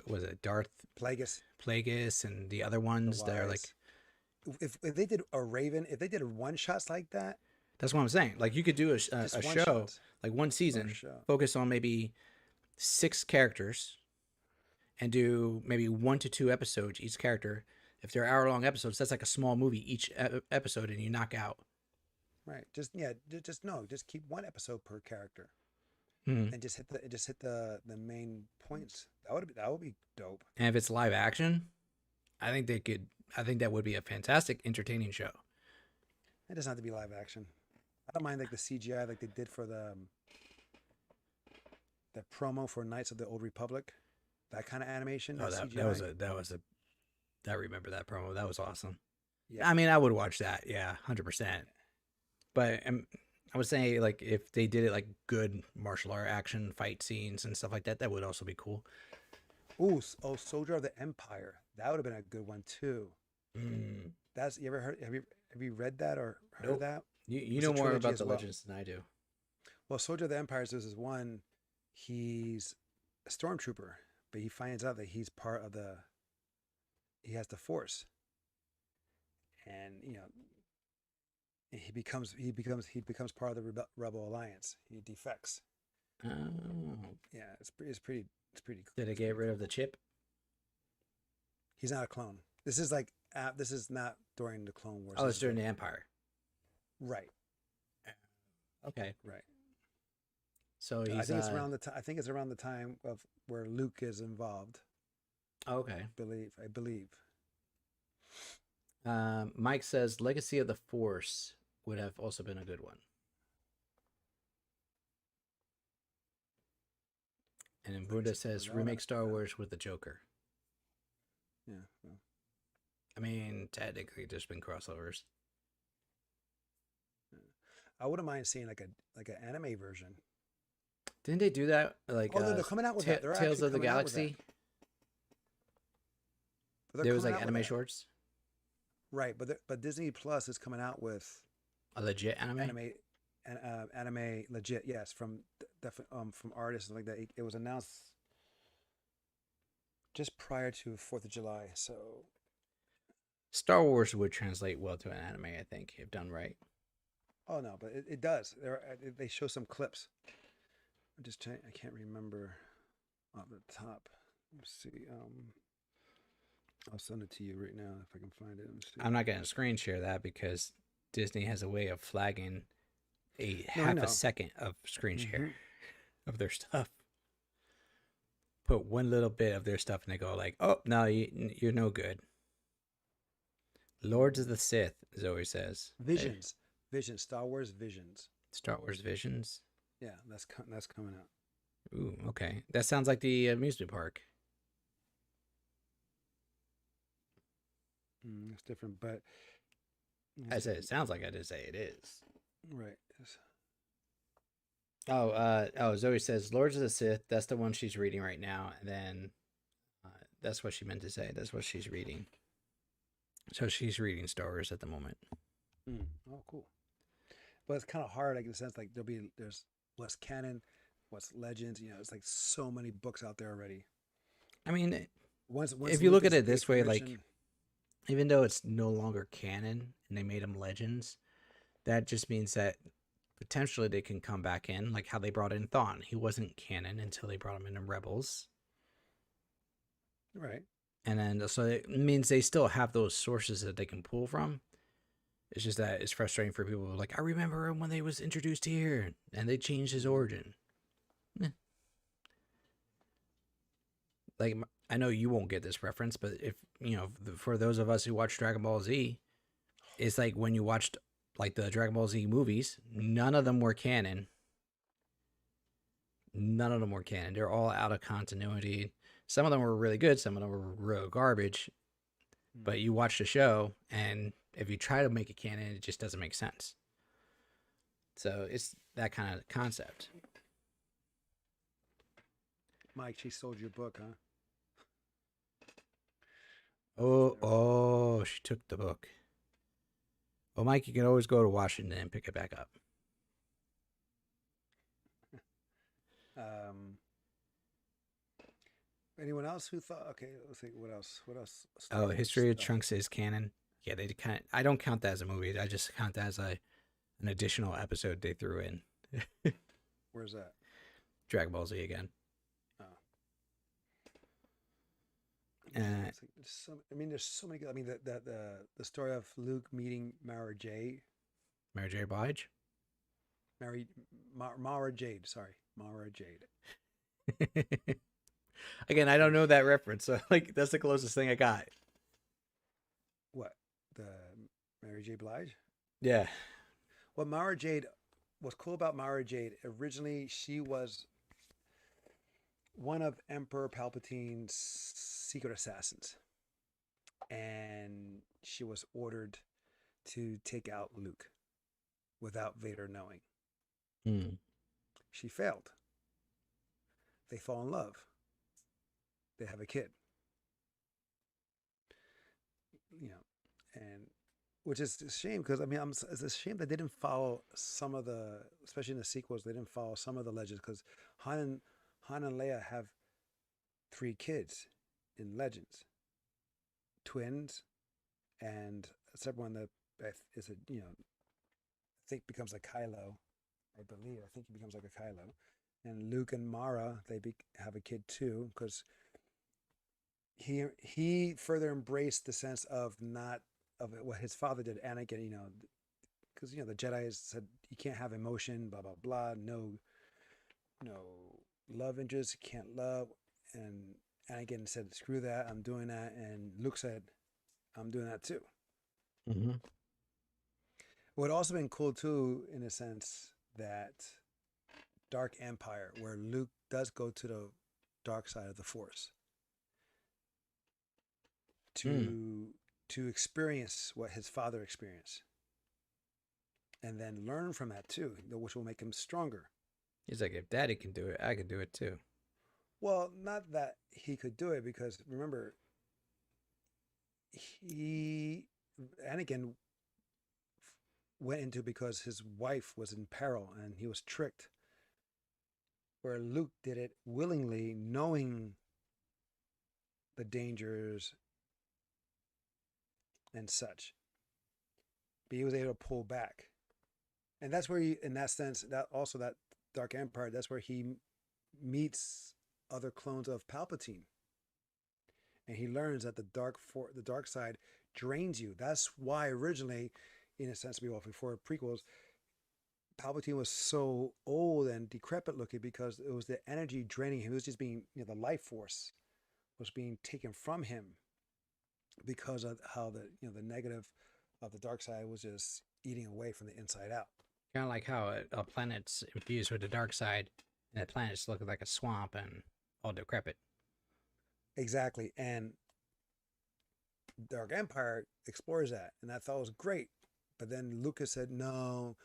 was it Darth Plagueis Plagueis and the other the ones that are like, Wise. If they did a Raven, if they did one shots like that, that's what I'm saying. Like you could do a just one show, shots like one or a season, show. focus on maybe six characters and do maybe 1 to 2 episodes each character. If they're hour-long episodes, that's like a small movie each episode, and you knock out. Right. Just yeah. Just no. Just keep one episode per character, Hmm. and just hit the main points. That would be dope. And if it's live action, I think they could. I think that would be a fantastic, entertaining show. It doesn't have to be live action. I don't mind like the CGI like they did for the promo for Knights of the Old Republic. That kind of animation, Oh, that that CGI. was a I remember that promo. That was awesome. Yeah. I mean, I would watch that. Yeah, 100%. But I would say like if they did it like good martial art action fight scenes and stuff like that, that would also be cool. Ooh, oh, Soldier of the Empire. That would have been a good one too. Mm, That's you ever heard? Have you read that or heard nope. that? You It's a know more trilogy about as the well. legends than I do. Well, Soldier of the Empire is this one. He's a stormtrooper, but he finds out that he's part of the. He has the Force, and he becomes part of the Rebel Alliance. He defects. Oh, Yeah, it's pretty did they it's get pretty rid of cool. the chip? He's not a clone. This is not during the Clone Wars. Oh, This it's is during the Empire. right, Okay, right. so I he's think it's around the time. I think it's around the time of where Luke is involved. okay. I believe. Mike says Legacy of the Force would have also been a good one. And then Buddha Legacy of the Force. says remake Star Wars with the Joker. Yeah. Well, I mean, technically, there's been crossovers. yeah. I wouldn't mind seeing like an anime version. Didn't they do that? Like Oh, they're coming out with that. They're Tales actually of the coming out with that. Galaxy. But they're There was coming like out with anime that. shorts, Right, but Disney Plus is coming out with a legit anime. anime anime legit. Yes, from artists and like that. It was announced just prior to 4th of July. So, Star Wars would translate well to an anime, I think, if done right. oh no, but it does. They show some clips. I'm just trying. I can't remember off the top. Let's see. I'll send it to you right now if I can find it. Let me see. I'm not going to screen share that because Disney has a way of flagging a No, I half a know. second of screen share Hmm. of their stuff. Put one little bit of their stuff and they go like, "Oh, no, you're no good." Lords of the Sith, Zoe says. Hey, Visions, Visions, Star Wars Visions. Star Wars Visions. Yeah, that's coming out. Ooh, okay. That sounds like the amusement park. It's different, but I it's said it sounds like I did say it is. right. Oh, Zoe says Lords of the Sith. That's the one she's reading right now, and then that's what she meant to say. That's what she's reading. So she's reading Star Wars at the moment. Oh, cool. But it's kind of hard, like in the sense like there's what's canon, what's legends. It's like so many books out there already. I mean, Once if you look at Lucas it paid this way, like permission, even though it's no longer canon and they made them legends, that just means that potentially they can come back in, like how they brought in Thawne. He wasn't canon until they brought him in Rebels. right? And then so it means they still have those sources that they can pull from. It's just that it's frustrating for people who are like, I remember him when they was introduced here and they changed his Mm. origin. Eh. Like I know you won't get this reference, but if for those of us who watch Dragon Ball Z, it's like when you watched like the Dragon Ball Z movies, none of them were canon. None of them were canon. They're all out of continuity. Some of them were really good. Some of them were real garbage. Mm. But you watch the show, and if you try to make it canon, it just doesn't make sense. So it's that kind of concept. Mike, she sold your book, huh? That's hysterical. Oh, she took the book. Well, Mike, you can always go to Washington and pick it back up. Um, Anyone else who thought? Okay, let's see what else. What else? Oh, Star Wars History of stuff. Trunks is canon. Yeah, they kind of, I don't count that as a movie. I just count that as an additional episode they threw in. Where's that? Dragon Ball Z again. Oh, man, Uh, it's like I mean, there's so many. I mean, the story of Luke meeting Mara Jade, Mary J. Blige. Mara Jade. Sorry, Mara Jade. Again, I don't know that reference, so like that's the closest thing I got. What the Mary J. Blige? Yeah. What Mara Jade? What's cool about Mara Jade? Originally, she was one of Emperor Palpatine's secret assassins, and she was ordered to take out Luke without Vader knowing. Hmm. She failed. They fall in love. They have a kid. You know, and which is a shame because I mean, it's a shame they didn't follow some of the, especially in the sequels, they didn't follow some of the legends because Han and Leia have three kids in Legends, twins, and a separate one that is a I think becomes a Kylo. I believe I think he becomes like a Kylo, and Luke and Mara have a kid too because he further embraced the sense of not of what his father did, Anakin. Because the Jedi said you can't have emotion, blah blah blah, no love interest, you can't love, and Anakin said screw that, I'm doing that, and Luke said I'm doing that too. Mm-hmm. It would also been cool too, in a sense that Dark Empire, where Luke does go to the dark side of the Force Mm. to experience what his father experienced, and then learn from that too, which will make him stronger. He's like, if Daddy can do it, I can do it too. Well, not that he could do it, because remember, he Anakin went into because his wife was in peril and he was tricked. Where Luke did it willingly, knowing the dangers and such. But he was able to pull back. And that's where he, in that sense, that also that Dark Empire, that's where he meets other clones of Palpatine. And he learns that the dark side drains you. That's why originally, in a sense, before prequels, Palpatine was so old and decrepit looking because it was the energy draining him. It was just being, the life force was being taken from him because of how the negative of the dark side was just eating away from the inside out. Kind of like how a planet's infused with the dark side, and the planet's looking like a swamp and all decrepit. Exactly. And Dark Empire explores that, and I thought it was great. But then Lucas said, "No,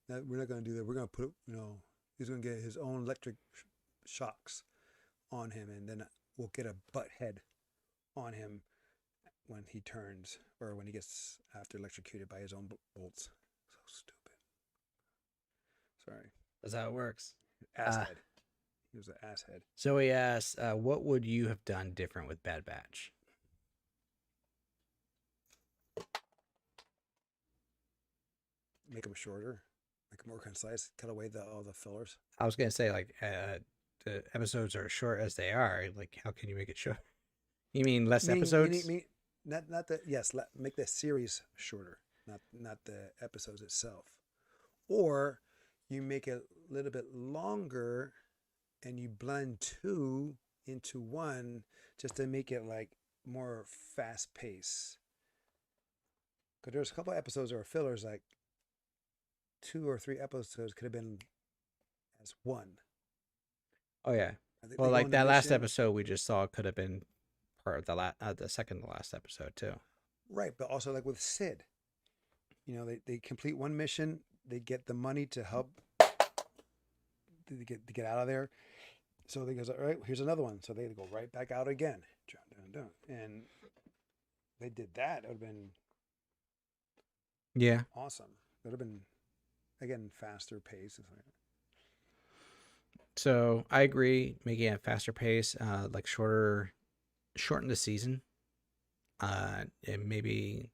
we're not going to do that. We're going to put, he's going to get his own electric shocks on him, and then we'll get a butt head on him when he turns or when he gets after electrocuted by his own bolts." So stupid. Sorry. That's how it works. Asshead. He was an asshead. So he asks, what would you have done different with Bad Batch? Make him shorter, make him more concise, cut away all the fillers. I was gonna say, like, the episodes are short as they are. Like, how can you make it short? You mean less episodes? Not the yes. Make the series shorter, not the episodes itself, or you make it a little bit longer, and you blend two into one just to make it like more fast pace. Because there's a couple of episodes that are fillers, like 2 or 3 episodes could have been as one. Oh yeah. Well, like that last episode we just saw could have been part of the second to last episode too. Right, but also like with Sid, they complete one mission, they get the money to help to get out of there. So they goes, all right, here's another one. So they go right back out again, and they did that. It would have been awesome. It would have been again faster pace. So I agree, making it a faster pace, like shorten the season, and maybe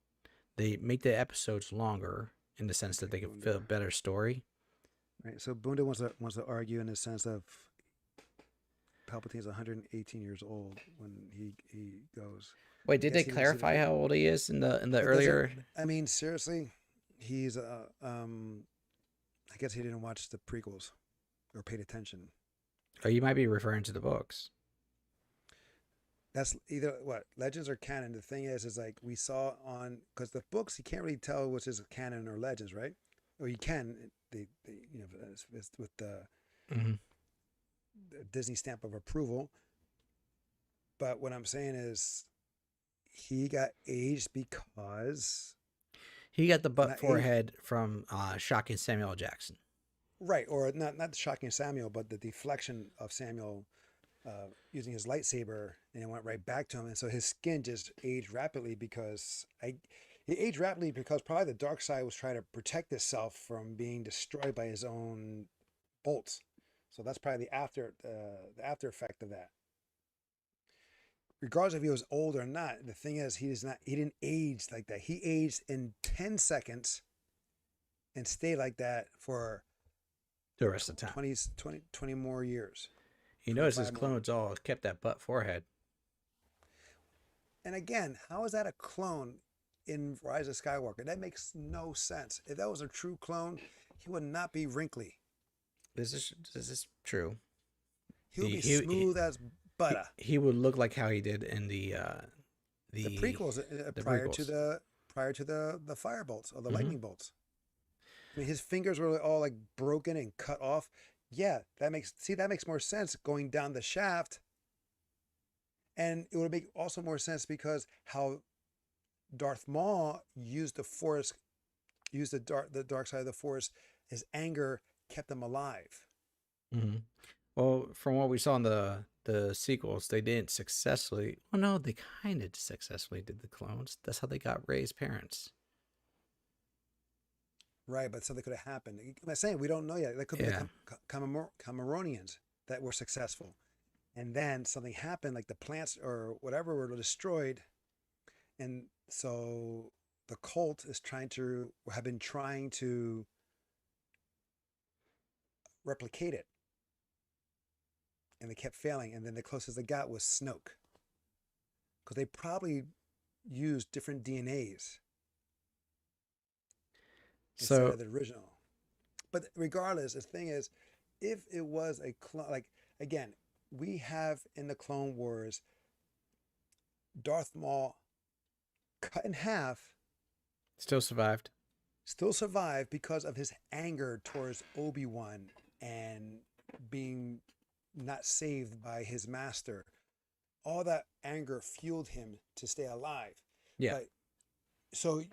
they make the episodes longer in the sense that they can fit a better story. Right. So Bunda wants to argue in the sense of Palpatine's 118 years old when he goes. Wait, did they clarify how old he is in the earlier? I mean, seriously, he's I guess he didn't watch the prequels or paid attention. Or you might be referring to the books. That's either what Legends or canon. The thing is like we saw on because the books you can't really tell which is canon or Legends, right? Or you can they with the Disney stamp of approval. But what I'm saying is he got aged because he got the butt forehead from shocking Samuel Jackson. Right, or not shocking Samuel, but the deflection of Samuel using his lightsaber, and it went right back to him, and so his skin just aged rapidly because probably the dark side was trying to protect itself from being destroyed by his own bolts. So that's probably the after effect of that. Regardless if he was old or not, the thing is he didn't age like that. He aged in 10 seconds and stayed like that for the rest of the time. 20 more years. You notice his clones all kept that butt forehead. And again, how is that a clone in Rise of Skywalker? That makes no sense. If that was a true clone, he would not be wrinkly. This is true. He would be smooth as butter. He would look like how he did in the prequels prior to the fire bolts or the lightning bolts. I mean, his fingers were all like broken and cut off. Yeah, that makes more sense going down the shaft. And it would make also more sense because how Darth Maul used the Force, used the dark side of the Force, his anger kept him alive. Mm-hmm. Well, from what we saw in the sequels, they didn't successfully. Well, no, they kind of successfully did the clones. That's how they got Rey's parents. Right, but something could have happened. I'm saying we don't know yet. That could be the Cameronians that were successful. And then something happened, like the plants or whatever were destroyed. And so the cult have been trying to replicate it. And they kept failing. And then the closest they got was Snoke. Because they probably used different DNAs. Instead of the original. But regardless, the thing is, if it was a clone, like again, we have in the Clone Wars Darth Maul cut in half, Still survived. still survived because of his anger towards Obi-Wan and being not saved by his master. All that anger fueled him to stay alive. Yeah. But so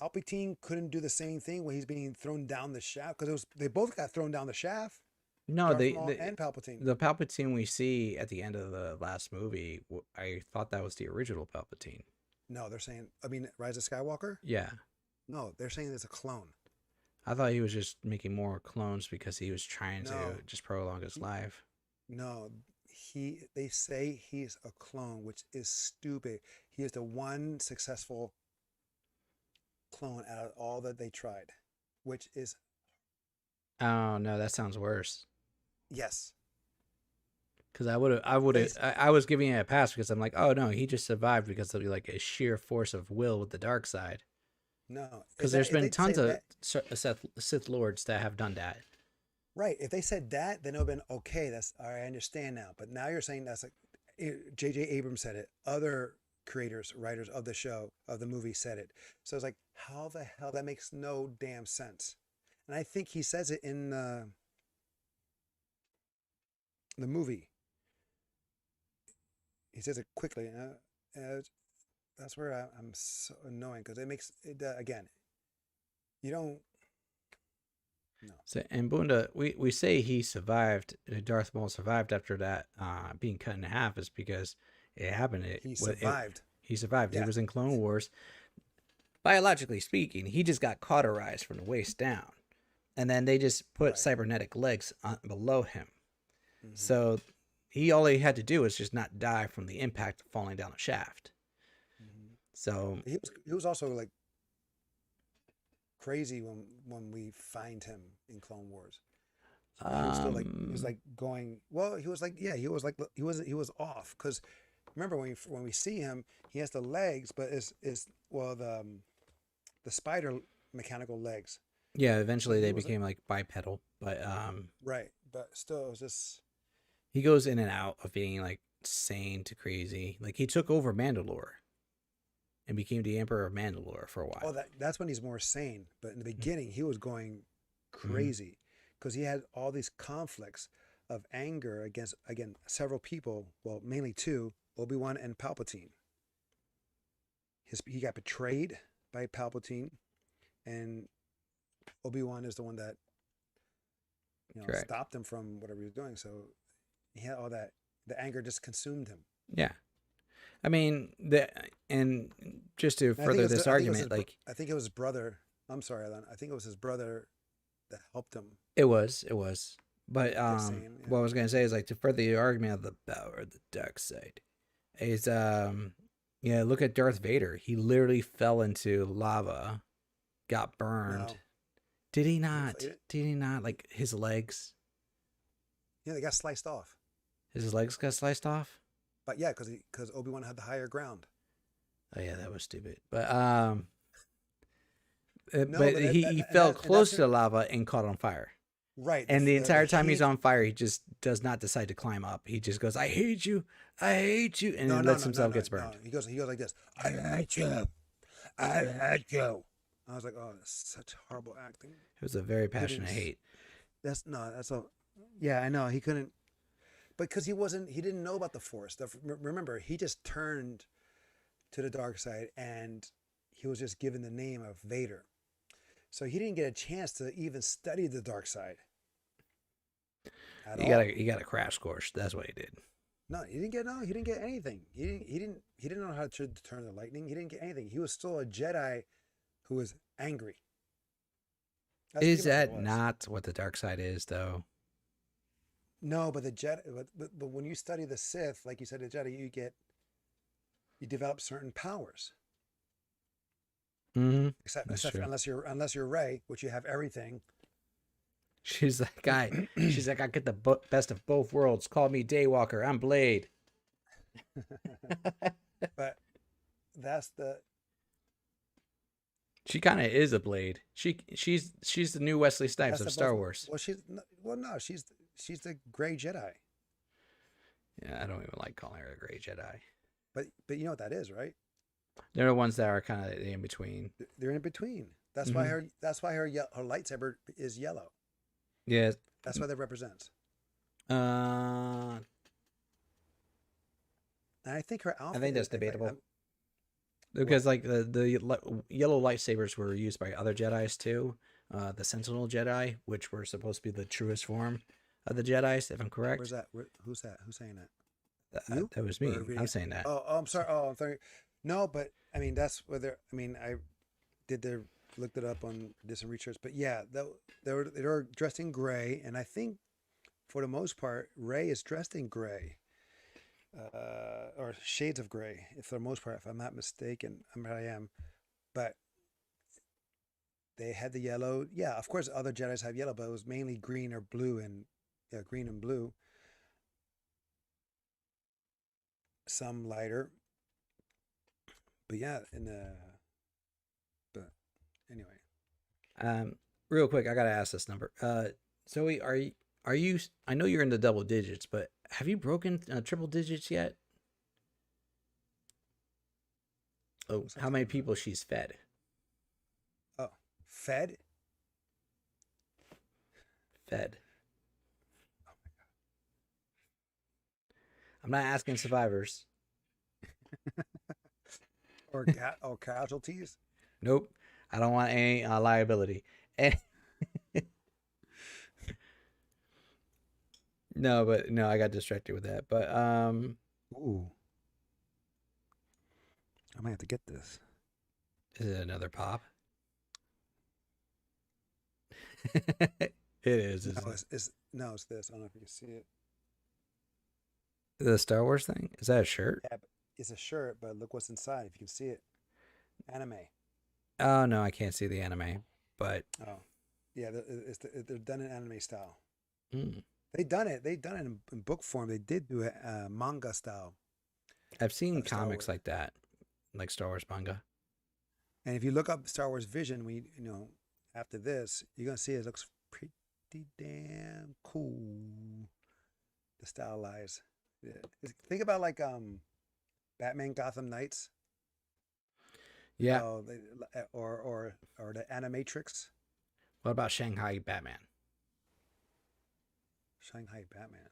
Palpatine couldn't do the same thing when he's being thrown down the shaft because they both got thrown down the shaft. No, Darth Maul and Palpatine. the Palpatine we see at the end of the last movie, I thought that was the original Palpatine. No, they're saying. I mean, Rise of Skywalker. Yeah. No, they're saying it's a clone. I thought he was just making more clones because he was trying to No. just prolong his life. No, they say he's a clone, which is stupid. He is the one successful clone out of all that they tried, which is Oh no, that sounds worse. yes. Because I was giving it a pass because I'm like, oh no, he just survived because of like a sheer force of will with the dark side. No, Because there's been tons of Sith Lords that have done that. right. If they said that, then it would have been okay. That's all right, I understand now. But now you're saying that's like J.J. Abrams said it. Other creators, writers of the show, of the movie said it. So it's like, how the hell? That makes no damn sense. And I think he says it in the movie. He says it quickly. That's where I'm so annoying because it makes it again. You don't. No. So and Bunda, we say he survived. Darth Maul survived after that being cut in half is because it happened. He survived. He survived. Yeah. He was in Clone Wars. Biologically speaking, he just got cauterized from the waist down, and then they just put cybernetic legs below him. Mm-hmm. So all he had to do was just not die from the impact of falling down a shaft. Mm-hmm. So he was also like crazy when we find him in Clone Wars. He was still like he was like going well. He was like he was off because remember when we see him, he has the legs, but is well the spider mechanical legs. Yeah, eventually they became like bipedal, but right, but still it was just he goes in and out of being like sane to crazy. Like he took over Mandalore and became the Emperor of Mandalore for a while. Oh, that's when he's more sane. But in the beginning, he was going crazy because he had all these conflicts of anger against, again, several people. Well, mainly two, Obi-Wan and Palpatine. He got betrayed by Palpatine, and Obi-Wan is the one that stopped him from whatever he was doing. So he had all that. The anger just consumed him. Yeah. I mean, and just to further this argument, I think it was his brother. I'm sorry, Alan. I think it was his brother that helped him. It was. But what I was gonna say is like to further the argument of the power of the dark side is look at Darth Vader. He literally fell into lava, got burned. No. Did he not? Did he not? Like his legs? Yeah, they got sliced off. His legs got sliced off? But yeah, because Obi-Wan had the higher ground. Oh yeah, that was stupid. But he fell close to the lava and caught on fire. Right. And the entire time he's on fire, he just does not decide to climb up. He just goes, "I hate you, I hate you," and lets himself get burned. He goes like this. I hate you. I hate you. I was like, oh, that's such horrible acting. It was a very passionate hate. Yeah, I know. He couldn't. But because he didn't know about the Force. Remember, he just turned to the dark side and he was just given the name of Vader. So he didn't get a chance to even study the dark side. He got a crash course. That's what he did. No, he didn't get anything. He didn't know how to turn the lightning. He didn't get anything. He was still a Jedi who was angry. Is that not what the dark side is, though? No, but the Jedi, but when you study the Sith, like you said, the Jedi, you develop certain powers. Mm-hmm. Except unless you're Rey, which you have everything. She's like, I get the best of both worlds. Call me Daywalker. I'm Blade. But that's She kind of is a blade. She's the new Wesley Snipes That's of the Star most. Wars. Well, well, no, she's the gray Jedi. Yeah, I don't even like calling her a gray Jedi. But you know what that is, right? They're the ones that are kind of in between. They're in between. Hmm. That's why her lightsaber is yellow. Yeah. That's what that represents. Uh, And I think her I outfit think is that's debatable what? because like the yellow lightsabers were used by other Jedi's too. The Sentinel Jedi, which were supposed to be the truest form of the Jedi's, if I'm Where's correct. that? Who's that? Who's saying that? You That was or me. I'm reading it? saying that. Oh, I'm sorry. Oh, I'm sorry. No, but I mean that's whether I mean I did their looked it up on did some research, but yeah, they were dressed in gray, and I think for the most part, Ray is dressed in gray, or shades of gray, if for the most part, if I'm not mistaken. I mean, I am, but they had the yellow. Yeah, of course, other Jedi's have yellow, but it was mainly green or blue, and yeah, green and blue. Some lighter, but yeah, but anyway, Um, Real quick, I gotta ask this number. Zoe, are you? I know you're in the double digits, but have you broken triple digits yet? Oh, what's that how many talking about? people she's fed? Oh, Fed. Fed. I'm not asking survivors. Or casualties. Nope. I don't want any liability. And no, but no, I got distracted with that. But Ooh, I might have to get this. is it another pop? It is, No, isn't it? it's this. I don't know if you can see it. The Star Wars thing? Is that a shirt? Yeah, but it's a shirt, but look what's inside. If you can see it, anime. Oh no, I can't see the anime. But Oh, yeah, they're done in anime style. mm, They done it. They done it in book form. They did do it manga style I've seen of Star comics Wars. like that, like Star Wars manga. And if you look up Star Wars Vision, after this, you're gonna see it looks pretty damn cool. The stylized. Yeah. Think about like Batman Gotham Knights. Yeah. Oh, or the Animatrix, What about Shanghai Batman? Shanghai Batman.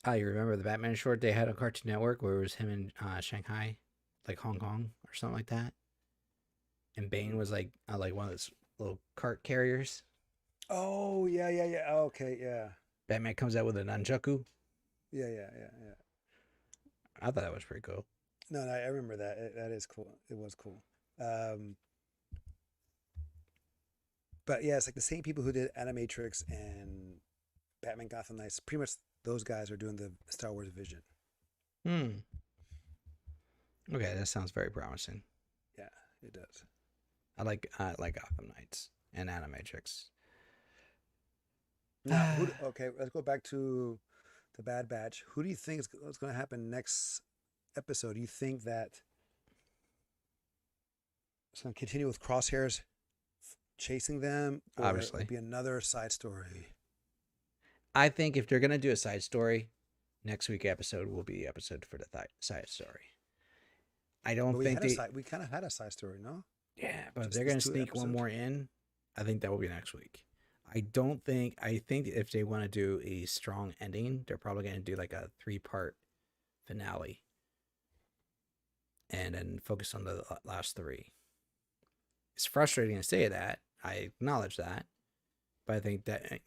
Oh, you remember the Batman short they had on Cartoon Network where it was him in Shanghai, like Hong Kong or something like that, and Bane was like one of those little cart carriers. Oh yeah, yeah, yeah. Oh, okay, yeah, Batman comes out with a nunchaku. yeah, yeah, yeah, yeah. I thought that was pretty cool. No, no, I remember that. That is cool. It was cool. Um, but yeah, it's like the same people who did Animatrix and Batman Gotham Knights. Pretty much those guys are doing the Star Wars Vision. Hmm. Okay, that sounds very promising. Yeah, it does. I like Gotham Knights and Animatrix. Now, okay, let's go back to the Bad Batch. Who do you think is what's going to happen next episode? Do you think that it's going to continue with Crosshairs chasing them, or it'll Obviously, be another side story? I think if they're gonna do a side story, next week episode will be the episode for the side story. I But don't think they. we kind of had a side story, no? Yeah, but if Just they're these gonna two sneak one episodes. more in, I think that will be next week. I don't think. I think if they want to do a strong ending, they're probably gonna do like a 3-part finale, and then focus on the last three. It's frustrating to say that. I acknowledge that, but I think that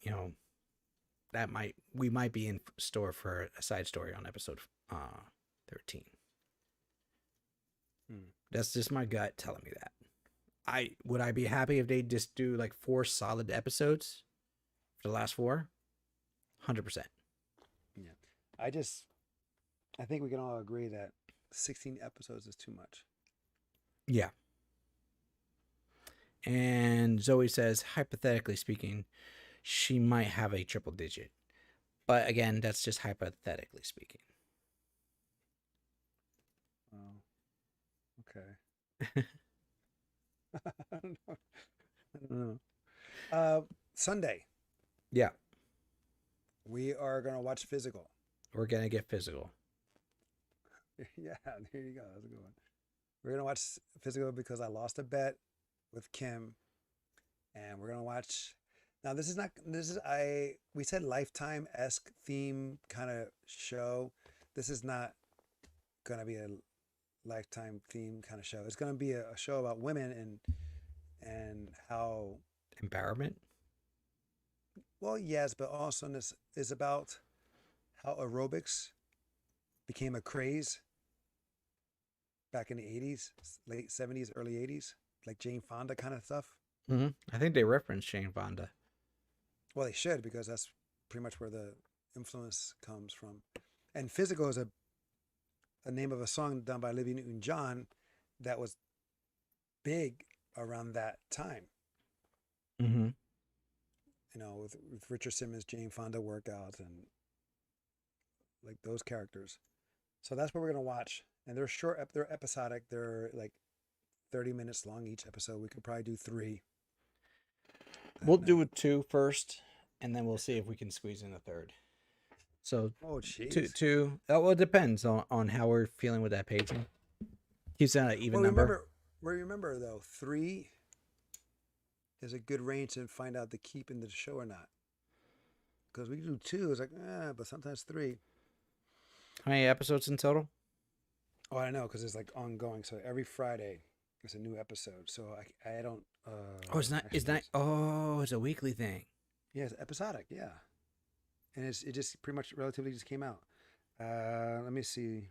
that we might be in store for a side story on episode 13. Hmm. That's just my gut telling me that. I be happy if they just do like 4 solid episodes for the last 4. 100%. Yeah, I just I think we can all agree that 16 episodes is too much. Yeah. And Zoe says, hypothetically speaking, she might have a triple digit. But again, that's just hypothetically speaking. Oh, okay. I don't know. I don't know. Uh, Sunday, Yeah, we are gonna watch Physical. we're gonna get physical. Yeah, there you go. That's a good one. We're gonna watch Physical because I lost a bet with Kim, and we're gonna watch. Now, this is not. This is I. We said Lifetime esque theme kind of show. This is not gonna be a Lifetime theme kind of show. It's gonna be a show about women and how. Empowerment. Well, yes, but also this is about how aerobics became a craze back in the 80s, late 70s, early 80s, like Jane Fonda kind of stuff. I think they referenced Jane Fonda. Well, they should because that's pretty much where the influence comes from. And Physical is a name of a song done by Olivia Newton-John that was big around that time. Mm-hmm. You know, with Richard Simmons, Jane Fonda workouts and like those characters. So that's what we're gonna watch. And they're short. They're episodic. They're like 30 minutes long each episode. We could probably do three. We'll And then, do a two first, and then we'll see if we can squeeze in a third. So oh, two, jeez. two. Well, it depends on how we're feeling with that pacing. Keeps it on an even Well, number. remember though, three is a good range to find out the keep into the show or not. Because we can do two, it's like, but sometimes three. How many episodes in total? Oh, I know, because it's like ongoing. So every Friday is a new episode. So I don't. Oh, it's not. It's actually, not. Oh, it's a weekly thing. yeah, it's episodic. Yeah, and it just pretty much relatively just came out. Let me see.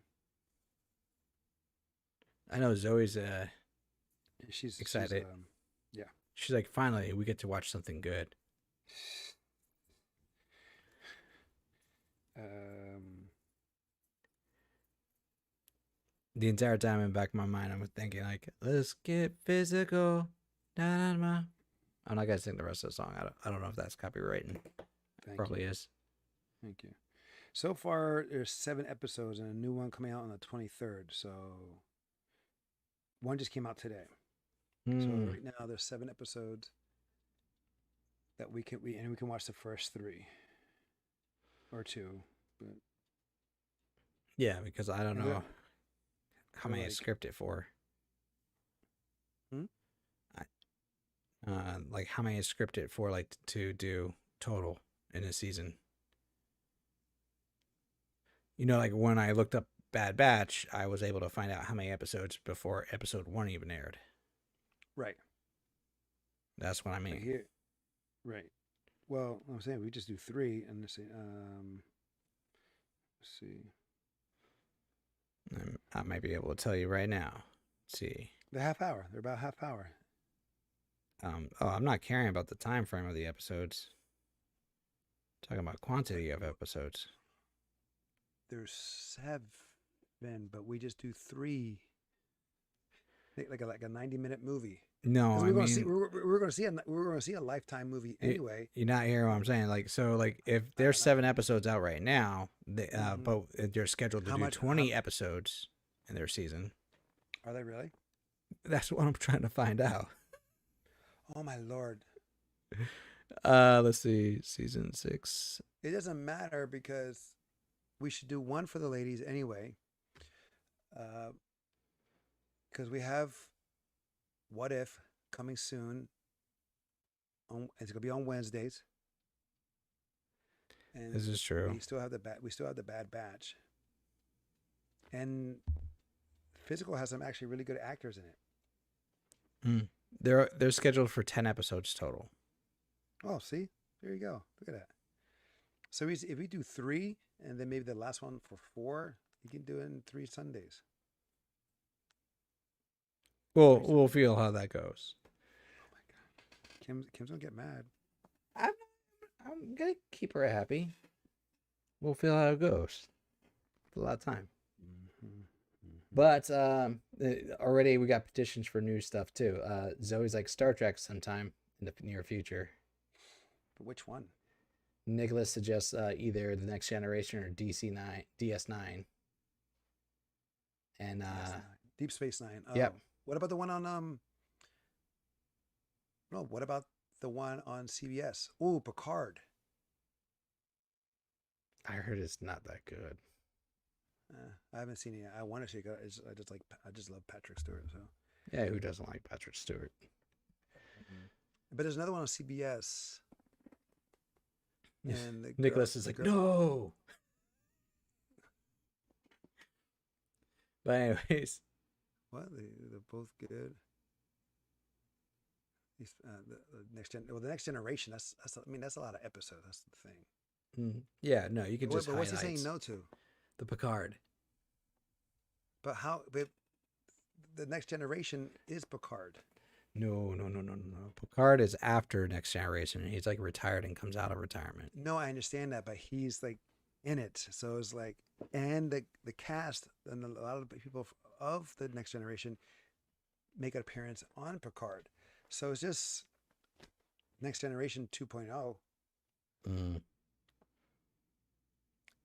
I know Zoe's She's excited. yeah. She's like, finally, we get to watch something good. Um, The entire time in the back of my mind, I'm thinking like, let's get physical. Da-da-da. I'm not gonna sing the rest of the song. I don't know if that's copywritten. Probably you. is. Thank you. So far, there's 7 episodes and a new one coming out on the 23rd. So one just came out today. So right now there's 7 episodes that we can watch the first 3 or 2. But Yeah, because I don't know how they're many like, it's scripted for. Hmm? Like how many is scripted for, like to do total in a season. You know, like when I looked up Bad Batch, I was able to find out how many episodes before episode 1 even aired. right. That's what I But mean. here, right. Well, I'm saying we just do 3 and let's see. I might be able to tell you right now. Let's see. They're half hour. They're about half hour. I'm not caring about the time frame of the episodes. I'm talking about quantity of episodes. There's 7, but we just do 3. Like a 90-minute movie. No, I mean, we're gonna see a Lifetime movie anyway. you're not hearing what I'm saying. Like, so, like, if there's 7 episodes out right now, but they're scheduled to do 20 episodes in their season. Are they really? That's what I'm trying to find out. Oh my lord! Let's see, season 6. It doesn't matter because we should do one for the ladies anyway. Because we have What If coming soon. It's gonna be on Wednesdays. And This is true. We still have the Bad Batch. And Physical has some actually really good actors in it. They're scheduled for 10 episodes total. Oh, see, there you go. Look at that. So if we do 3 and then maybe the last one for 4, you can do it in 3 Sundays. We'll feel how that goes. Oh my god, Kim's gonna get mad. I'm gonna keep her happy. We'll feel how it goes. It's a lot of time. But already we got petitions for new stuff too. Zoe's like Star Trek sometime in the near future. But which one? Nicholas suggests either the Next Generation or DS9. And Deep Space Nine. Oh. Yep. What about the one on No, what about the one on CBS? Oh, Picard. I heard it's not that good. I haven't seen it yet. I want to see it. I just love Patrick Stewart. So, Yeah, who doesn't like Patrick Stewart? but there's another one on CBS, and Nicholas is the like, girl. no. But anyways, What? They're both good. The next gen. Well, the next generation. That's. I mean, that's a lot of episodes. That's the thing. yeah, no, you can just But what's he saying highlight no to? the Picard. But how? But the next generation is Picard. No. Picard is after Next Generation. He's like retired and comes out of retirement. No, I understand that, but he's like in it. So it's like, and the cast and a lot of the people of the next generation make an appearance on Picard. So it's just Next Generation 2.0. Mm.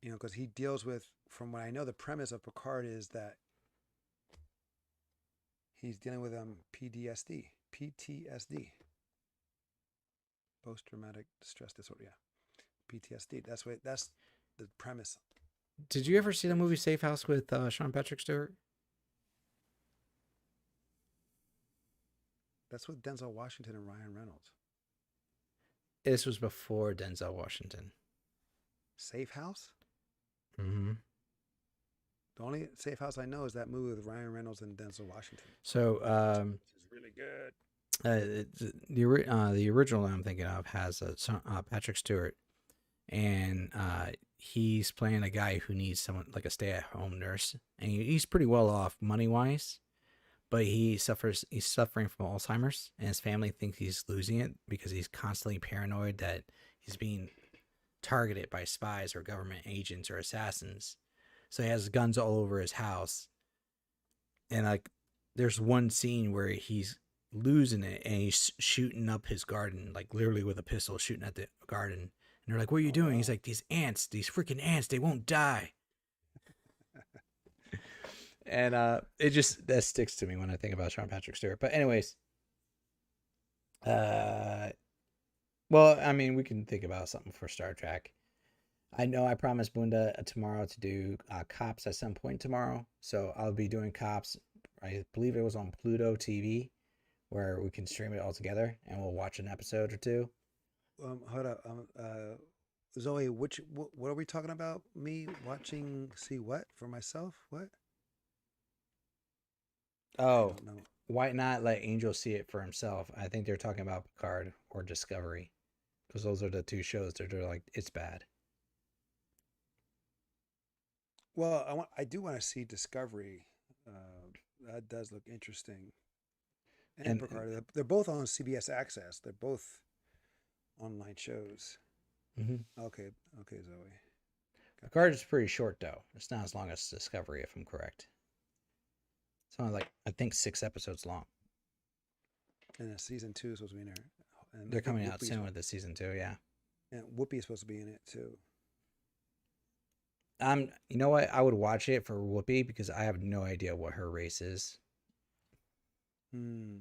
You know, because he deals with, from what I know, the premise of Picard is that he's dealing with PTSD, post traumatic stress disorder. Yeah, PTSD. That's the premise. Did you ever see the movie Safe House with Sean Patrick Stewart? That's with Denzel Washington and Ryan Reynolds. This was before Denzel Washington. Safe House? Mm-hmm. The only Safe House I know is that movie with Ryan Reynolds and Denzel Washington. So, This is really good. the original I'm thinking of has Patrick Stewart, and he's playing a guy who needs someone like a stay-at-home nurse, and he's pretty well off money-wise, but he's suffering from Alzheimer's, and his family thinks he's losing it because he's constantly paranoid that he's being targeted by spies or government agents or assassins. So he has guns all over his house, and like there's one scene where he's losing it and he's shooting up his garden, like literally with a pistol, shooting at the garden. And they're like, "What are you doing?" Wow. He's like, these freaking ants, they won't die." And it just, that sticks to me when I think about Sean Patrick Stewart. But anyways, well, I mean, we can think about something for Star Trek. I know I promised Bunda tomorrow to do Cops at some point tomorrow, so I'll be doing Cops. I believe it was on Pluto TV, where we can stream it all together and we'll watch an episode or two. Hold up. Zoe, what are we talking about? Me watching, see what for myself? What? I Oh, don't know. why not let Angel see it for himself? I think they're talking about Picard or Discovery, because those are the two shows that are like, it's bad. Well, I do want to see Discovery. That does look interesting. And And Picard. They're both on CBS Access. They're both online shows. mhm. Okay, okay, Zoe. Gotcha. Picard is pretty short though. It's not as long as Discovery, if I'm correct. It's only like, I think 6 episodes long. And then season 2 is supposed to be in there. And I They're think coming out soon with the season 2. Yeah. and Whoopi is supposed to be in it too. You know what? I would watch it for Whoopi because I have no idea what her race is. Hmm.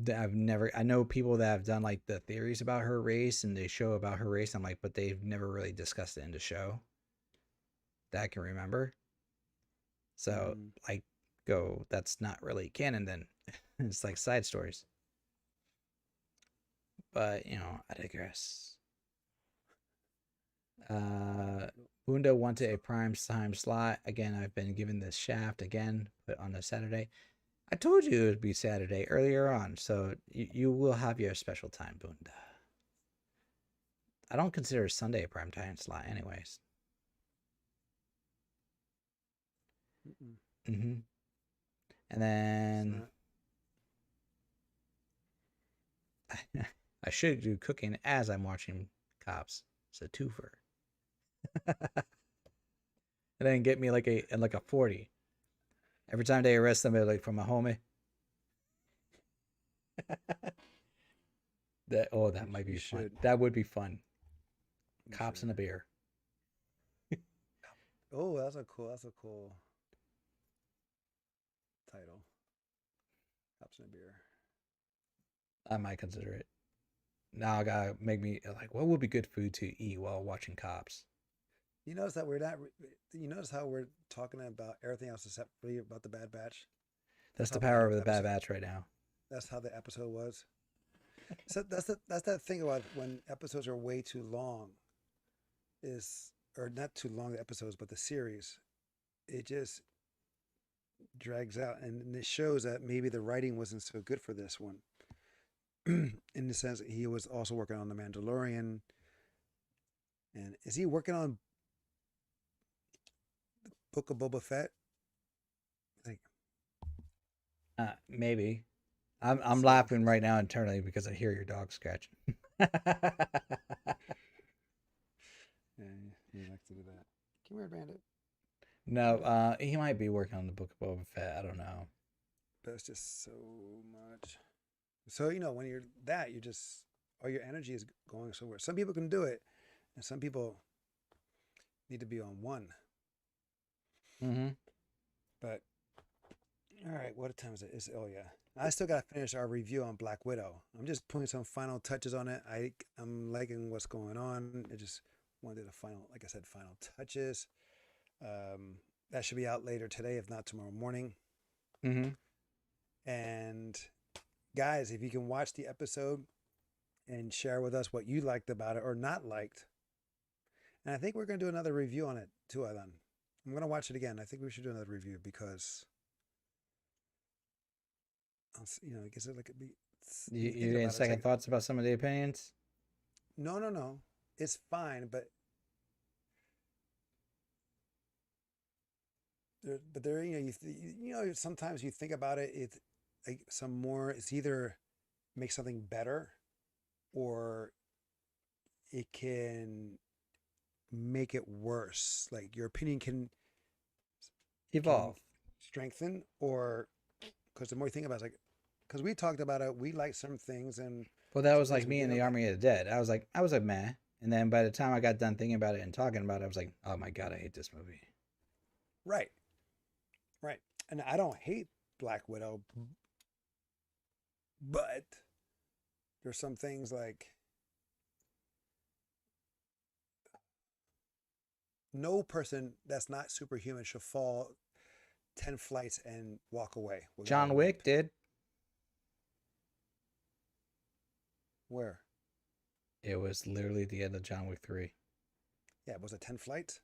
I know people that have done like the theories about her race and they show about her race. I'm like, but they've never really discussed it in the show that I can remember. So Hmm. I go, that's not really canon then. It's like side stories. But, I digress. Bunda wanted a prime time slot. Again, I've been given this shaft again, put on a Saturday. I told you it would be Saturday earlier on, so you will have your special time, Bunda. I don't consider Sunday a prime time slot, anyways. Mm-mm. Mm-hmm. And It's then not. I should do cooking as I'm watching Cops. It's a twofer. And then get me like a 40 every time they arrest somebody like from a homie. That might You be fun. should. That would be fun. You Cops and a should. beer. Oh, that's a cool title. Cops and a beer. I might consider it. Now I gotta make me like, what would be good food to eat while watching Cops? You notice that we're not. You notice how we're talking about everything else except really about the Bad Batch. That's That's the how power the of the Bad episode. Batch right now. That's how the episode was. So that's that thing about when episodes are way too long. Is or not too long the episodes, but the series. It just drags out, and it shows that maybe the writing wasn't so good for this one. In the sense that he was also working on the Mandalorian, and is he working on Book of Boba Fett? Like, Maybe. I'm so laughing right now internally because I hear your dog scratching. yeah, he likes to do that. Come here, Bandit. No, Bandit. he might be working on the Book of Boba Fett. I don't know. But it's just so much. So when you're that, you just all your energy is going somewhere. Some people can do it, and some people need to be on one. Mm-hmm. But all right, what time is it? Oh yeah, I still gotta finish our review on Black Widow. I'm just putting some final touches on it. I'm liking what's going on. I just wanted the final, like I said, final touches. Um, that should be out later today, if not tomorrow morning. Mm-hmm. And guys, if you can watch the episode and share with us what you liked about it or not liked, and I think we're gonna do another review on it too, Alan. I'm gonna watch it again. I think we should do another review because I guess it like it'd be You, you you think getting about it, it's second like thoughts about some of the opinions? no, it's fine, but there sometimes you think about it, it's like some more. It's either make something better or it can make it worse. Like your opinion can Evolve. strengthen or because the more you think about it, it's like because we talked about it, we like some things and Well, that some was things like we me in the didn't like. Army of the Dead. I was like, meh. And then by the time I got done thinking about it and talking about it, I was like, oh my god, I hate this movie. Right, right. And I don't hate Black Widow, but there's some things like no person that's not superhuman should fall 10 flights and walk away without a John limp. Wick did. Where? It was literally the end of John Wick 3. Yeah, was it 10 flights?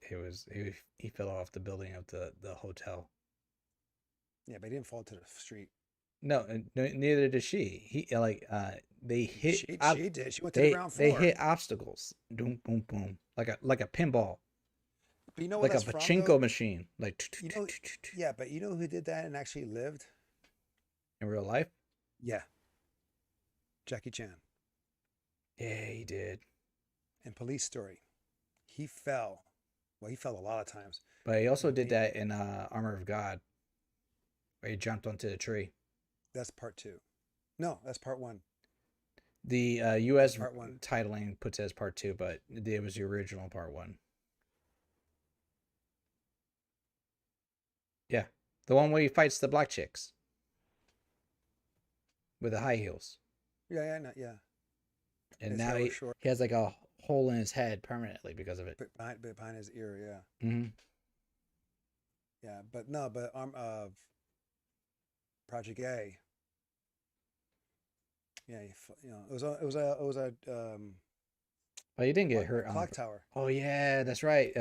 He fell off the building of the hotel. Yeah, but he didn't fall to the street. No, neither did she. They hit She did. She went to the they ground they floor. hit obstacles. Boom boom boom. Like a pinball, But you know where like a that's from, though? pachinko machine. Like You know, yeah, but you know who did that and actually lived? in real life. Yeah, Jackie Chan. Yeah, he did. In Police Story, he fell. Well, he fell a lot of times. But he also And did that in Armor of God, where he jumped onto the tree. that's part two. No, that's part one. The That's U.S. part one. titling puts it as part two, but it was the original part one. Yeah, the one where he fights the black chicks with the high heels, Yeah, yeah, no, yeah. and His now hair was he short, he has like a hole in his head permanently because of it. but behind his ear. Yeah, Hmm. yeah. But no, but Project A. Yeah, it was a But he didn't get what a hurt on the. clock tower Oh yeah, that's right.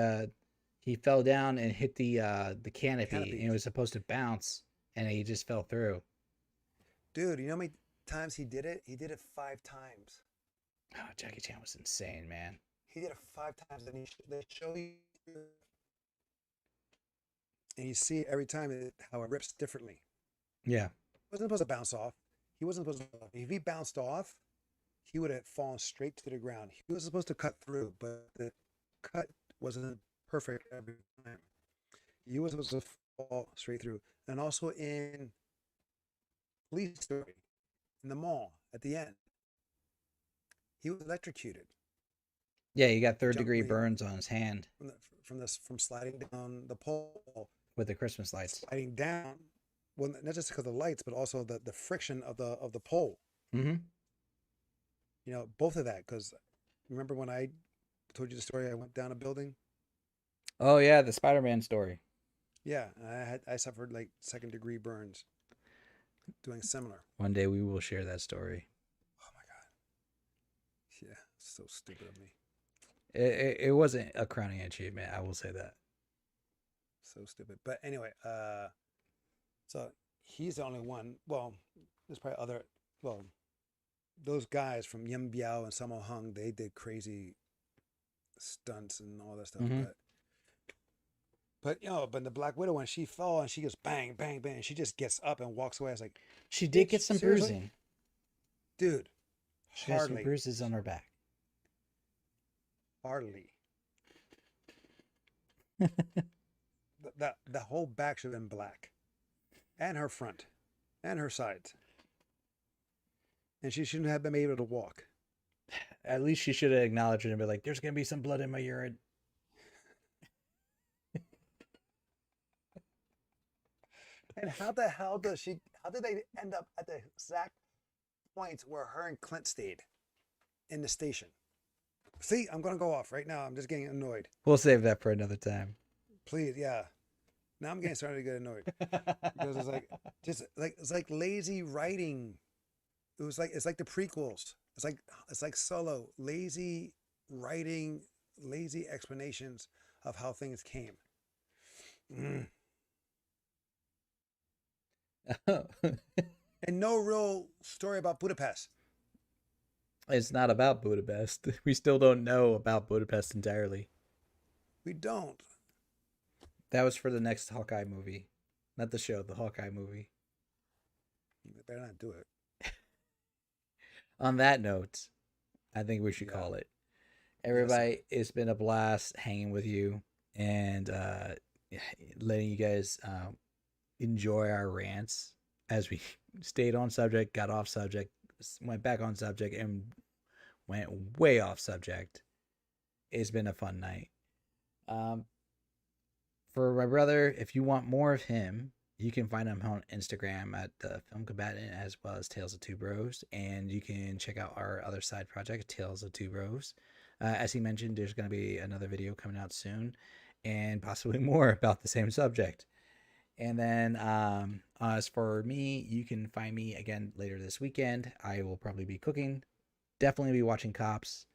He fell down and hit the canopy, and canopy. it was supposed to bounce, and he just fell through. Dude, you know how many times he did it? He did it 5 times. Oh, Jackie Chan was insane, man. He did it 5 times, and they show you, and you see every time how it rips differently. Yeah. He wasn't supposed to bounce off. He wasn't supposed to. If he bounced off, he would have fallen straight to the ground. He was supposed to cut through, but the cut wasn't perfect every time. He was supposed to fall straight through. And also in Police Story, in the mall at the end, he was electrocuted. Yeah, he got third Jump degree burns on his hand from from sliding down the pole, with the Christmas lights. sliding down. Well, not just because of the lights, but also the friction of the pole. Mm-hmm. You know, both of that. Because remember when I told you the story? I went down a building. Oh yeah, the Spider-Man story. Yeah, I suffered like second-degree burns doing similar. One day we will share that story. Oh my god. Yeah, so stupid of me. It wasn't a crowning achievement, I will say that. So stupid. But anyway, so he's the only one. Well, there's probably other. Well, those guys from Yim Biao and Sammo Hung, they did crazy stunts and all that stuff. Mm-hmm. But you know, but the Black Widow when she fell and she goes bang, bang, bang, she just gets up and walks away. I was like, She did get bitch, some seriously, bruising. dude, She got some hardly, bruises on her back. hardly. The whole back should have been black, and her front, and her sides, and she shouldn't have been able to walk. At least she should have acknowledged it and be like, "There's gonna be some blood in my urine." And how the hell does she? How did they end up at the exact point where her and Clint stayed in the station? See, I'm gonna go off right now. I'm just getting annoyed. We'll save that for another time. Please, yeah. Now I'm getting starting to get annoyed because it's like just like it's like lazy writing. It's like the prequels. It's like Solo, lazy writing, lazy explanations of how things came. Mm. And no real story about Budapest. It's not about Budapest. We still don't know about Budapest entirely. We don't. That was for the next Hawkeye movie, not the show, the Hawkeye movie. They better not do it. On that note, I think we should Yeah. call it. Yes, Everybody, it's been a blast hanging with you and letting you guys enjoy our rants as we stayed on subject, got off subject, went back on subject, and went way off subject. It's been a fun night. For my brother, if you want more of him, you can find him on Instagram at the Film Combatant as well as Tales of Two Bros. And you can check out our other side project, Tales of Two Bros. As he mentioned, there's going to be another video coming out soon and possibly more about the same subject. And then as for me, you can find me again later this weekend. I will probably be cooking, definitely be watching Cops,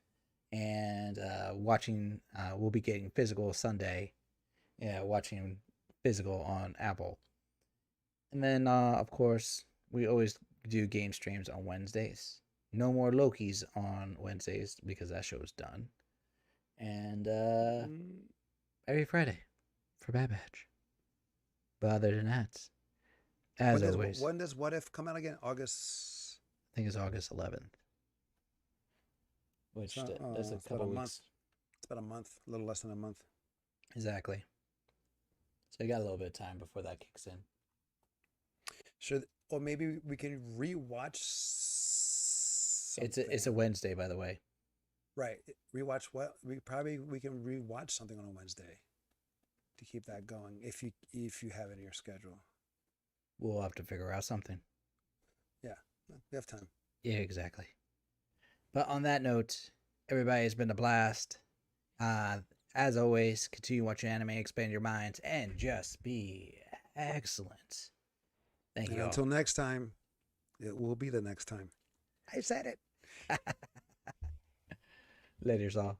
and we'll be getting Physical Sunday. Yeah, watching Physical on Apple. And then, of course, we always do game streams on Wednesdays. No more Lokis on Wednesdays because that show is done. And every Friday for Bad Batch. But other than that, as always, when does What If come out again? August. I think it's August 11th, which there's a it's couple about a weeks. month. It's about a month, a little less than a month. Exactly. So you got a little bit of time before that kicks in. Sure, or maybe we can rewatch. It's a Wednesday, by the way. Right, rewatch what we can rewatch something on a Wednesday to keep that going if you have it in your schedule. We'll have to figure out something. Yeah, we have time. Yeah, exactly. But on that note, everybody, has been a blast. As always, continue watching anime, expand your minds, and just be excellent. Thank you. Until next time, it will be the next time. I said it. Laters all.